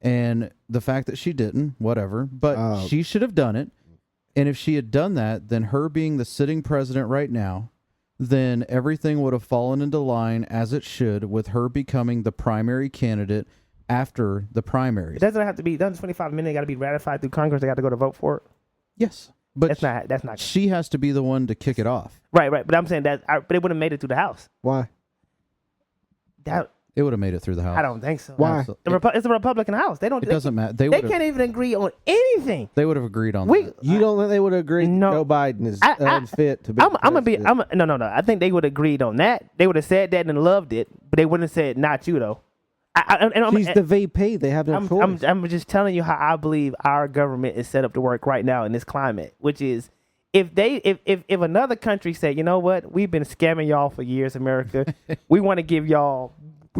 And the fact that she didn't, whatever, but she should have done it. And if she had done that, then her being the sitting president right now, then everything would have fallen into line as it should, with her becoming the primary candidate after the primaries. It doesn't have to be done. 25 minutes. Got to be ratified through Congress. They got to go to vote for it. Yes, but That's not. she has to be the one to kick it off. Right. But I'm saying that. But it would have made it through the House. Why? It would have made it through the House. I don't think so. Why? It's a Republican House. They don't. It doesn't matter. They can't even agree on anything. They would have agreed on that. You don't think they would agree No. Joe Biden is I- unfit to be No. I think they would have agreed on that. They would have said that and loved it, but they wouldn't have said not you though. She's the VP. They have no choice. I'm just telling you how I believe our government is set up to work right now in this climate, which is if another country said, you know what, we've been scamming y'all for years, America, we want to give y'all.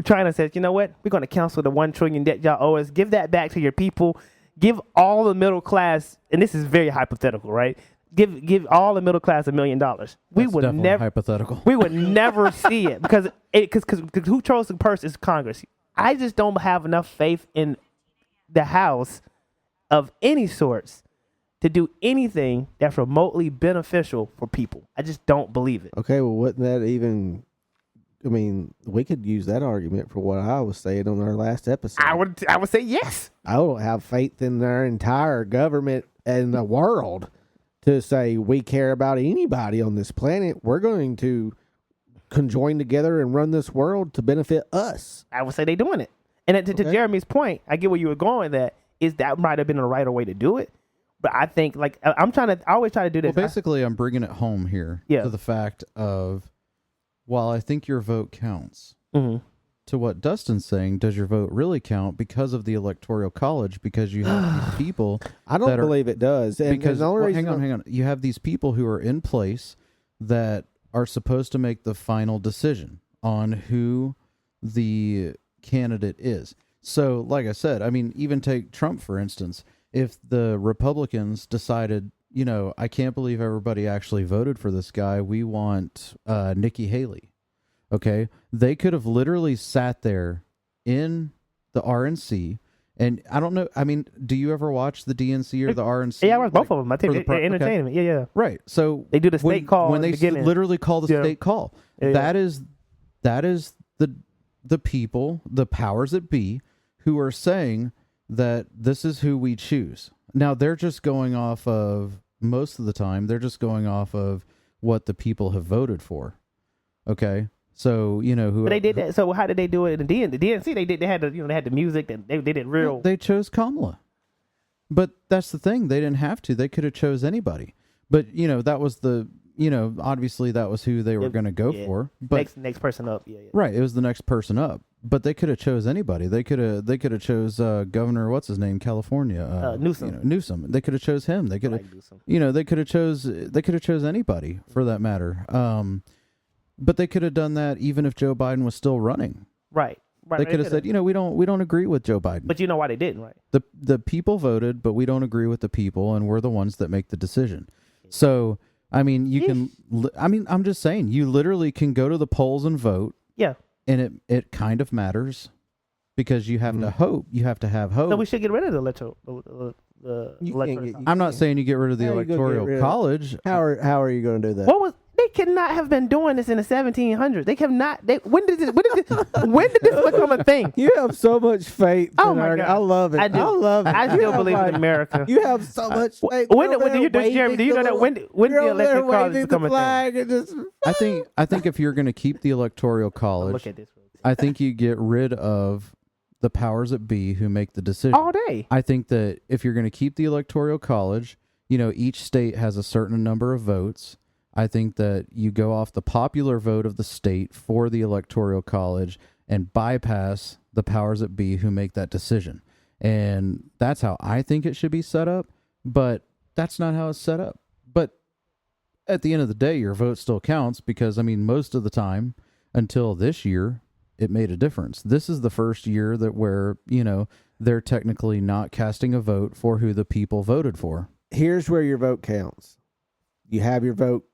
China says, you know what, we're going to cancel the $1 trillion debt y'all owe us. Give that back to your people. Give all the middle class, and this is very hypothetical, right? Give all the middle class $1 million. We That's would definitely never hypothetical. We would never see it because who chose the purse is Congress. I just don't have enough faith in the House of any sorts to do anything that's remotely beneficial for people. I just don't believe it. Okay, well, wouldn't that even? I mean, we could use that argument for what I was saying on our last episode. I would say yes. I don't have faith in their entire government and the world to say we care about anybody on this planet. We're going to conjoin together and run this world to benefit us. I would say they're doing it. And to Jeremy's point, I get where you were going with that might have been the right way to do it. But I think, like, I always try to do this. Well, basically, I'm bringing it home here to the fact of, while I think your vote counts, to what Dustin's saying, does your vote really count because of the Electoral College? Because you have these people. I don't believe it does. And because the only reason hang on. You have these people who are in place that are supposed to make the final decision on who the candidate is. So, like I said, I mean, even take Trump, for instance. If the Republicans decided, you know, I can't believe everybody actually voted for this guy, we want Nikki Haley. Okay, they could have literally sat there in the RNC, and I don't know. I mean, do you ever watch the DNC or the RNC? Yeah, I watch both of them. I think they're entertainment. Okay. Yeah. Right. So they do the state call when they literally call the state call. Yeah. That is the people, the powers that be, who are saying that this is who we choose. Now they're just going off of, most of the time, they're just going off of what the people have voted for. Okay, so who But they did that. So how did they do it in the DNC? They had the music and they did real. They chose Kamala, but that's the thing. They didn't have to. They could have chose anybody. But that was the obviously that was who they were going to go for. But next person up. Yeah. Right, it was the next person up. But they could have chose anybody. They could have chose Governor what's his name, California, Newsom. Newsom. They could have chose him. They could have they could have chose anybody for that matter. But they could have done that even if Joe Biden was still running. Right. They could have said, we don't agree with Joe Biden. But you know why they didn't, right? The people voted, but we don't agree with the people, and we're the ones that make the decision. So, I mean, I'm just saying, you literally can go to the polls and vote. Yeah. And it kind of matters because you have to hope. You have to have hope. So we should get rid of the electoral. I'm not saying you get rid of the electoral college. How are you going to do that? They could not have been doing this in the 1700s. They have not. When did this become a thing? You have so much faith. Oh my God. I love it. I do. I love it. I still believe in America. You have so much faith. Jeremy, do you know that when the electoral college become a thing? I think if you're going to keep the electoral college, Look at this. I think you get rid of the powers that be who make the decision all day. I think that if you're going to keep the electoral college, each state has a certain number of votes. I think that you go off the popular vote of the state for the electoral college and bypass the powers that be who make that decision. And that's how I think it should be set up, but that's not how it's set up. But at the end of the day, your vote still counts because, most of the time until this year, it made a difference. This is the first year that where, they're technically not casting a vote for who the people voted for. Here's where your vote counts. You have your vote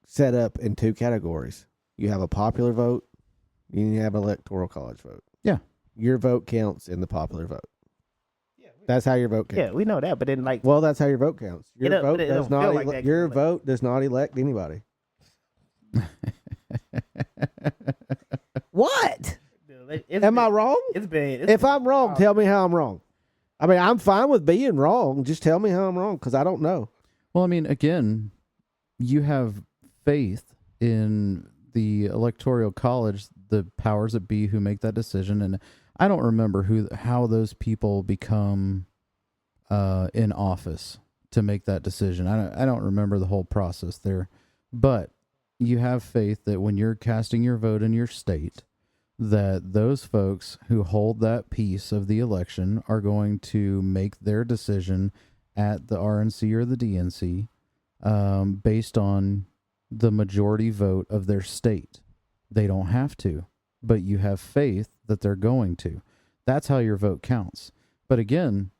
set up in two categories. You have a popular vote, and you have an electoral college vote. Yeah. Your vote counts in the popular vote. Yeah. That's how your vote counts. Yeah, we know that, but then well, that's how your vote counts. Your vote does not vote does not elect anybody. What? Am I wrong? If I'm wrong, tell me how I'm wrong. I'm fine with being wrong. Just tell me how I'm wrong because I don't know. Well, again, you have faith in the electoral college, the powers that be who make that decision, and I don't remember how those people become in office to make that decision. I don't remember the whole process there, but you have faith that when you're casting your vote in your state, that those folks who hold that piece of the election are going to make their decision at the RNC or the DNC based on the majority vote of their state. They don't have to, but you have faith that they're going to. That's how your vote counts. But again,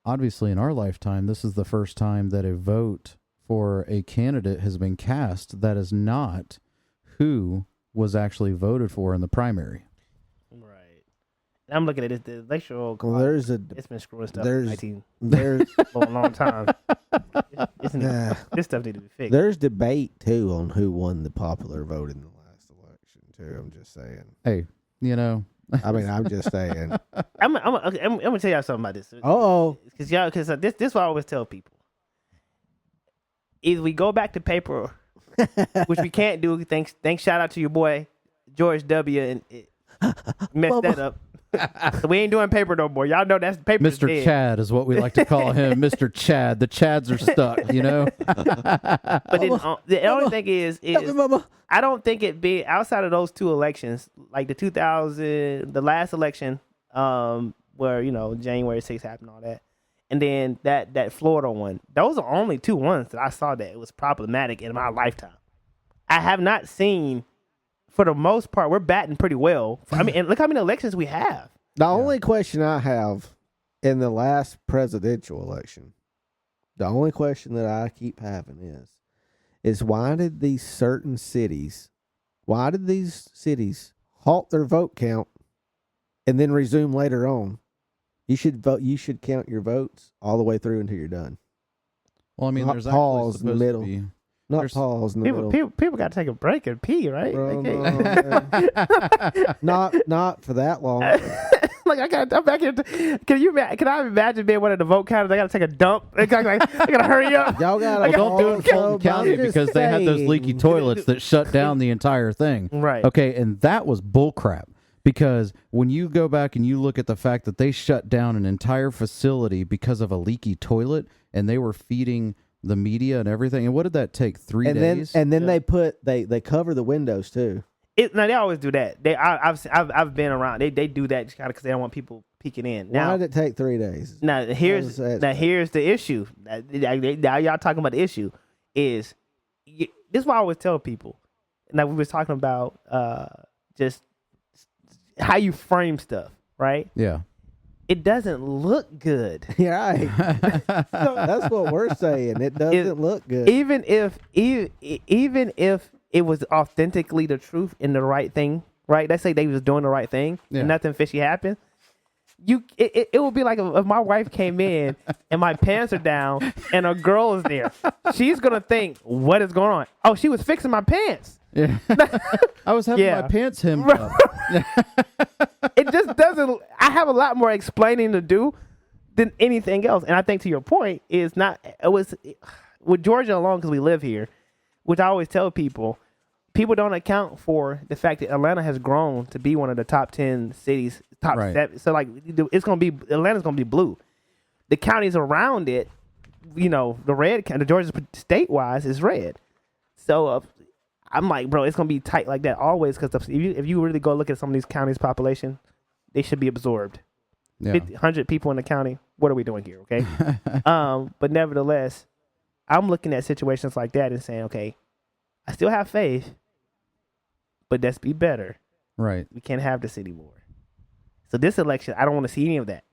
obviously in our lifetime, this is the first time that a vote for a candidate has been cast that is not who was actually voted for in the primary. Right. And I'm looking at this, the electoral college. Well, it's been screwing stuff for a long time. This stuff needs to be fixed. There's debate too on who won the popular vote in the last election too. I'm just saying. Hey, I'm just saying. I'm gonna tell y'all something about this. Because this is what I always tell people. Either we go back to paper, which we can't do. Thanks. Shout out to your boy George W. and messed that up. So we ain't doing paper no more. Y'all know that's paper. Mr. Chad is what we like to call him. Mr. Chad. The Chads are stuck, But then, the only thing is I don't think it be outside of those two elections, like the last election, where January 6th happened, all that, and then that Florida one. Those are only two ones that I saw that it was problematic in my lifetime. I have not seen. For the most part, we're batting pretty well. And look how many elections we have. The only question I have in the last presidential election, the only question that I keep having is why did these cities halt their vote count and then resume later on? You should count your votes all the way through until you're done. Well, there's pause in the middle. Pause in the middle. People got to take a break and pee, right? Bro, not for that long. Like I'm back here. Can I imagine being one of the vote counters? I gotta take a dump. I gotta hurry up. Y'all gotta Don't do it in Fulton County because they had those leaky saying. toilets that shut down the entire thing. Right. Okay, and that was bullcrap. Because when you go back and you look at the fact that they shut down an entire facility because of a leaky toilet, and they were feeding the media and everything, and what did that take? 3 days? Then they cover the windows too. Now they always do that. I've been around. They do that just kind of because they don't want people peeking in. Now, Why did it take 3 days? here's the issue. Now y'all talking about the issue is this is why I always tell people. Now we was talking about just how you frame stuff, right? Yeah. It doesn't look good. Yeah, right. That's what we're saying. It doesn't look good. Even if it was authentically the truth and the right thing, right? Let's say they was doing the right thing and nothing fishy happened. It would be like if my wife came in and my pants are down and a girl is there. She's gonna think, what is going on? Oh, she was fixing my pants. Yeah. I was having my pants hemmed up. It just doesn't. I have a lot more explaining to do than anything else. And I think to your point is not. It was with Georgia alone because we live here, which I always tell people. People don't account for the fact that Atlanta has grown to be one of the top 10 cities, top 7. So like it's gonna be Atlanta's gonna be blue. The counties around it, the red county, the Georgia state wise is red. So I'm like, bro, it's gonna be tight like that always because if you really go look at some of these counties' population, they should be absorbed. Yeah. 100 people in the county. What are we doing here? Okay. But nevertheless, I'm looking at situations like that and saying, okay, I still have faith, but let's be better. Right. We can't have this anymore. So this election, I don't want to see any of that.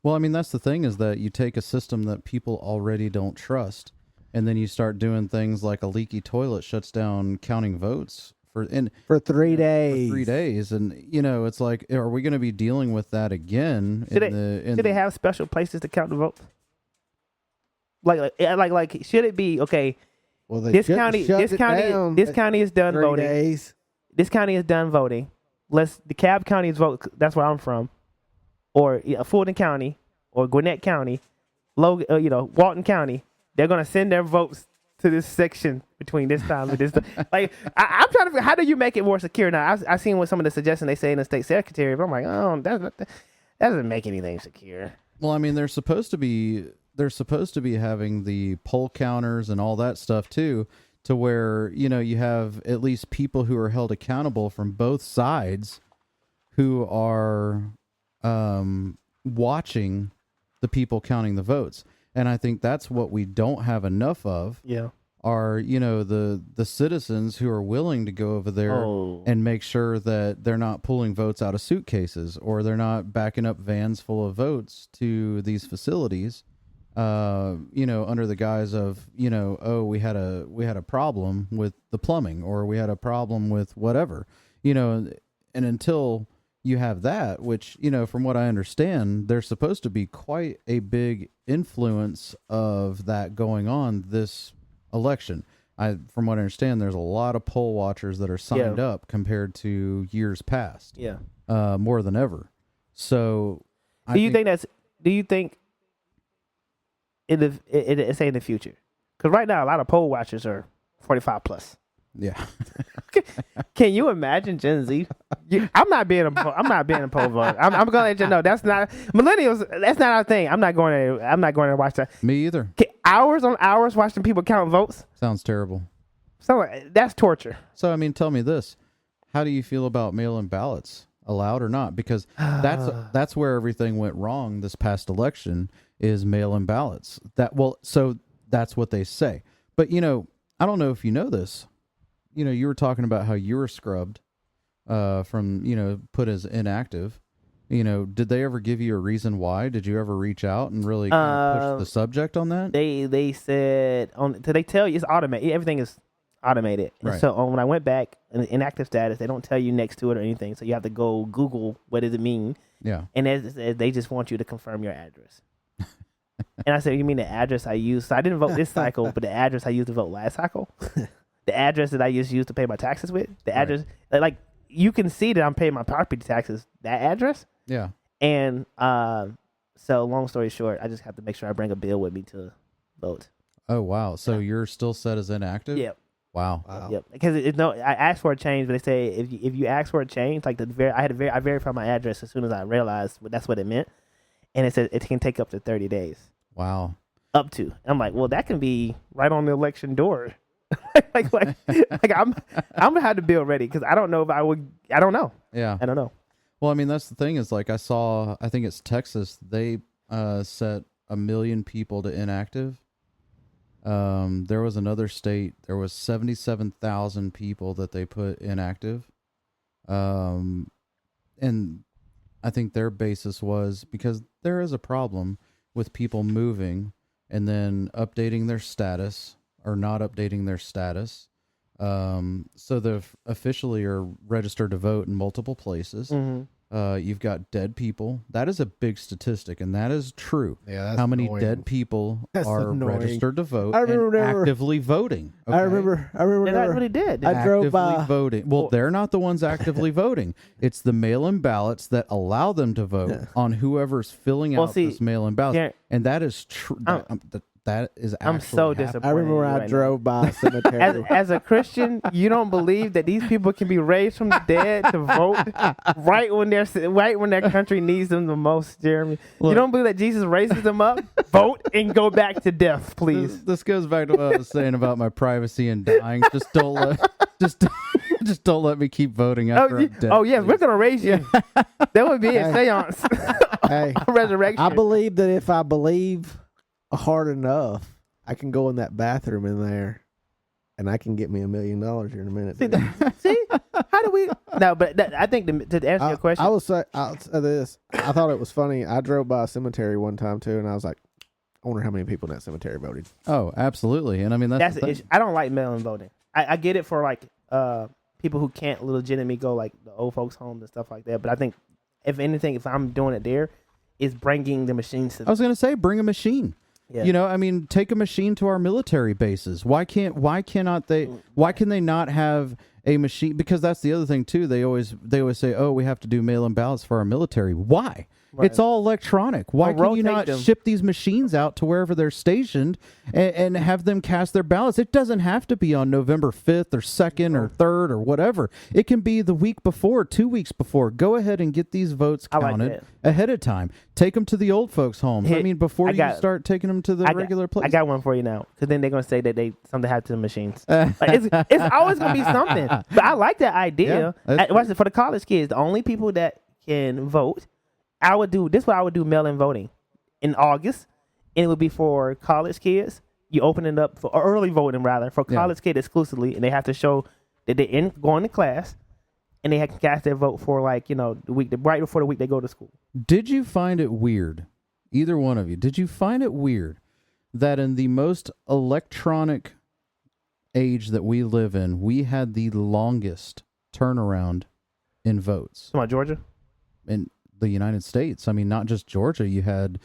Well, I mean, that's the thing is that you take a system that people already don't trust, and then you start doing things like a leaky toilet shuts down counting votes for 3 days. For 3 days, and it's like, are we going to be dealing with that again? Should they have special places to count the votes? Like, should it be okay? Well, this county is done 3 voting. days. This county is done voting. The DeKalb County is vote. That's where I'm from, or Fulton County, or Gwinnett County, Walton County. They're gonna send their votes to this section between this time and this time. Like I'm trying to figure how do you make it more secure? Now I've seen what some of the suggestions they say in the state secretary, but I'm like, oh, that doesn't make anything secure. Well, I mean, they're supposed to be having the poll counters and all that stuff too, to where you have at least people who are held accountable from both sides, who are watching the people counting the votes. And I think that's what we don't have enough of. Yeah. Are the citizens who are willing to go over there and make sure that they're not pulling votes out of suitcases, or they're not backing up vans full of votes to these facilities, under the guise of we had a problem with the plumbing, or we had a problem with whatever, and until you have that, which, from what I understand, there's supposed to be quite a big influence of that going on this election. From what I understand, there's a lot of poll watchers that are signed up compared to years past. Yeah. More than ever. So do you think in the future? Because right now a lot of poll watchers are 45 plus. Yeah. Can you imagine Gen Z? I'm not being a poll voter. I'm gonna let you know that's not millennials. That's not our thing. I'm not going to watch that. Me either. Hours on hours watching people count votes. Sounds terrible. So that's torture. So I mean, tell me this: how do you feel about mail-in ballots, allowed or not? Because that's where everything went wrong this past election, is mail-in ballots. So that's what they say. But I don't know if you know this. You were talking about how you were scrubbed from, put as inactive. Did they ever give you a reason why? Did you ever reach out and really kind of push the subject on that? They said, they tell you it's automated. Everything is automated. Right. And so when I went back in inactive status, they don't tell you next to it or anything. So you have to go Google what does it mean. Yeah. And they just want you to confirm your address. And I said, you mean the address I used? So I didn't vote this cycle, but the address I used to vote last cycle. The address that I used to pay my taxes with, the address, like you can see that I'm paying my property taxes, that address. Yeah. And so long story short, I just have to make sure I bring a bill with me to vote. Oh wow! So you're still set as inactive? Yep. Wow. Yep. Because I asked for a change, but they say if you ask for a change, like I verified my address as soon as I realized that's what it meant, and it said it can take up to 30 days. Wow. Up to. I'm like, well, that can be right on the election door. like I'm gonna have the bill ready because I don't know if I would. I don't know. Yeah. I don't know. Well, I mean, that's the thing is like I think it's Texas. They set 1 million people to inactive. There was another state. There was 77,000 people that they put inactive. And I think their basis was because there is a problem with people moving and then updating their status or not updating their status. So they officially are registered to vote in multiple places. Mm-hmm. You've got dead people. That is a big statistic, and that is true. Yeah, that's how many annoying. dead people That's are annoying. registered to vote I and remember- actively voting? Okay? I remember. And that's what he did. I drove actively by- voting. Well, they're not the ones actively voting. It's the mail-in ballots that allow them to vote on whoever's filling out this mail-in ballot, Garrett, and that is true. That is actually I'm so happening. disappointed. I remember when I right drove by a cemetery. As a Christian, you don't believe that these people can be raised from the dead to vote right when their country needs them the most, Jeremy. Look, you don't believe that Jesus raises them up, vote, and go back to death, please. This goes back to what I was saying about my privacy and dying. Just don't let me keep voting after I'm dead. Oh, yes, we're going to raise you. That would be a Hey. seance. Hey, A resurrection. I believe that if I believe hard enough, I can go in that bathroom in there, and I can get me $1 million here in a minute. See? How do we... No, but I think to answer your question... I'll say this. I thought it was funny. I drove by a cemetery one time, too, and I was like, I wonder how many people in that cemetery voted. Oh, absolutely. And I mean, that's the issue. I don't like mail-in voting. I get it for like people who can't legitimately go like the old folks' homes and stuff like that. But I think if anything, if I'm doing it there, it's bringing the machines to. I was going to say, bring a machine. Yeah. You know, I mean, take a machine to our military bases. Why can they not have a machine? Because that's the other thing too. They always say, oh, we have to do mail-in ballots for our military. Why? Right. It's all electronic. Why Or can you not rotate them. ship these machines out to wherever they're stationed and have them cast their ballots? It doesn't have to be on November 5th or 2nd or 3rd or whatever. It can be the week before, 2 weeks before. Go ahead and get these votes I like counted that. ahead of time. Take them to the old folks' homes. I mean, before you start taking them to the regular place. I got one for you now, because then they're gonna say that something happened to the machines. Like, it's always gonna be something. But I like that idea. Yeah, Watch it, for the college kids, the only people that can vote, I would do this. What I would do mail-in voting in August, and it would be for college kids. You open it up for or early voting rather for college kids exclusively, and they have to show that they're going to class, and they can cast their vote for like the week right before the week they go to school. Did you find it weird, either one of you, did you find it weird that in the most electronic age that we live in, we had the longest turnaround in votes? Come on, Georgia. In the United States. I mean, not just Georgia. You had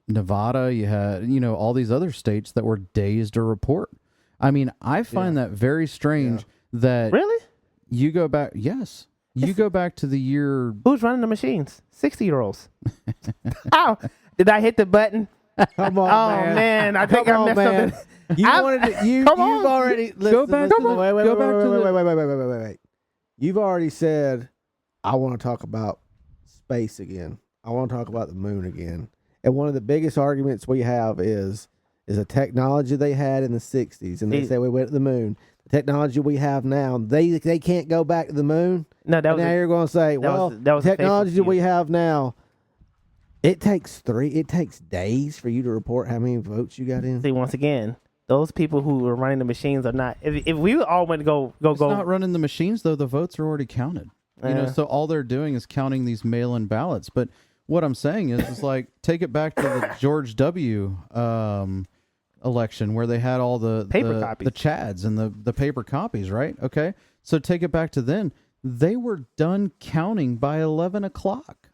Nevada. You had, all these other states that were days to report. I mean, I find that very strange that Really? you go back. Yes. You go back to the year. Who's running the machines? 60-year-olds. Oh, did I hit the button? Come on, Oh man, I think I messed up. You wanted to, you've Come on. already Go back- listen, come on. wait, Go back to the- wait. You've already said I want to talk about space again. I want to talk about the moon again. And one of the biggest arguments we have is a technology they had in the 60s, and they say we went to the moon. The technology we have now, they can't go back to the moon. No, that And was now you're going to say, that well, was a fake technology we excuse. have now, it takes days for you to report how many votes you got in. See, once again, those people who are running the machines are not. If we all went to go, It's not running the machines, though. The votes are already counted. So all they're doing is counting these mail-in ballots. But what I'm saying is like, take it back to the George W. Election where they had all the Paper copies. the chads and the paper copies, right? Okay. So take it back to then. They were done counting by 11 o'clock.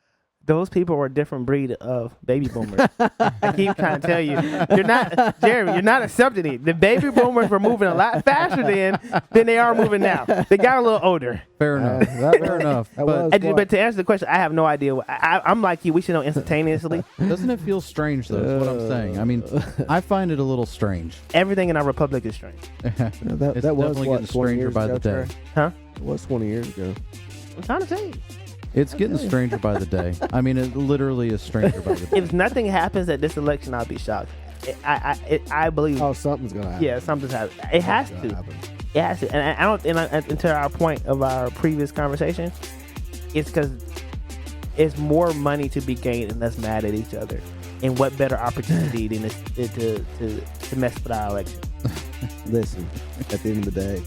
those people are a different breed of baby boomers. I keep trying to tell you, you're not, Jeremy, you're not accepting it. The baby boomers were moving a lot faster than they are moving now. They got a little older. Fair enough. Fair enough. But to answer the question, I have no idea. I'm like you. We should know instantaneously. Doesn't it feel strange, though, is what I'm saying. I mean, I find it a little strange. Everything in our republic is strange. It's that was definitely what, getting 20 stranger years by ago, the day. Trey? Huh? It was 20 years ago. I'm trying to tell you. It's getting stranger by the day. I mean, it literally is stranger by the day. If nothing happens at this election, I'll be shocked. I believe. Oh, something's gonna happen. Yeah, something's happening. It has to. Happen. It has to. And I don't. And to our point of our previous conversation, it's because it's more money to be gained and less mad at each other. And what better opportunity than to mess with our election? Listen, at the end of the day,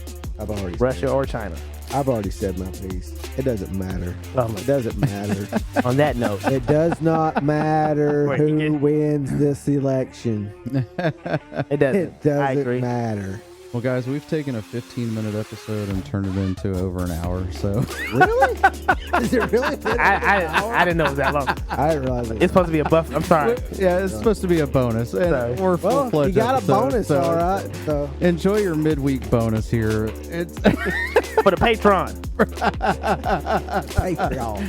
Russia or China. I've already said my piece. It doesn't matter. Oh, It doesn't matter. on that note, It does not matter Wait, who wins this election. it doesn't. It doesn't I agree. matter. Well, guys, we've taken a 15-minute episode and turned it into over an hour. So Really? Is it really? I didn't know it was that long. I didn't realize it. It's supposed to be a buff. I'm sorry. yeah, it's supposed to be a bonus. And Sorry. we're Well, full-fledged you got a episode, bonus, so all right. So enjoy your midweek bonus here. It's For the Patreon. hey, for y'all.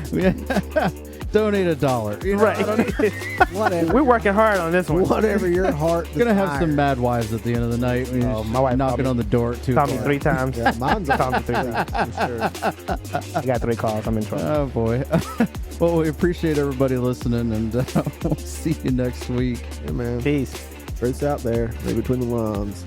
donate $1. You know, Right. Whatever. We're working hard on this one. Whatever your heart. We're gonna have some desires. mad wives at the end of the night. When Oh, my wife knocking called me- on the door at 2 Call me o'clock. 3 times. Yeah, mine's Call me 3 on times. for sure. I got 3 calls. I'm in trouble. Oh boy. Well, we appreciate everybody listening, and we'll see you next week. Yeah, man. Peace. Truth's out there. Read between the lines.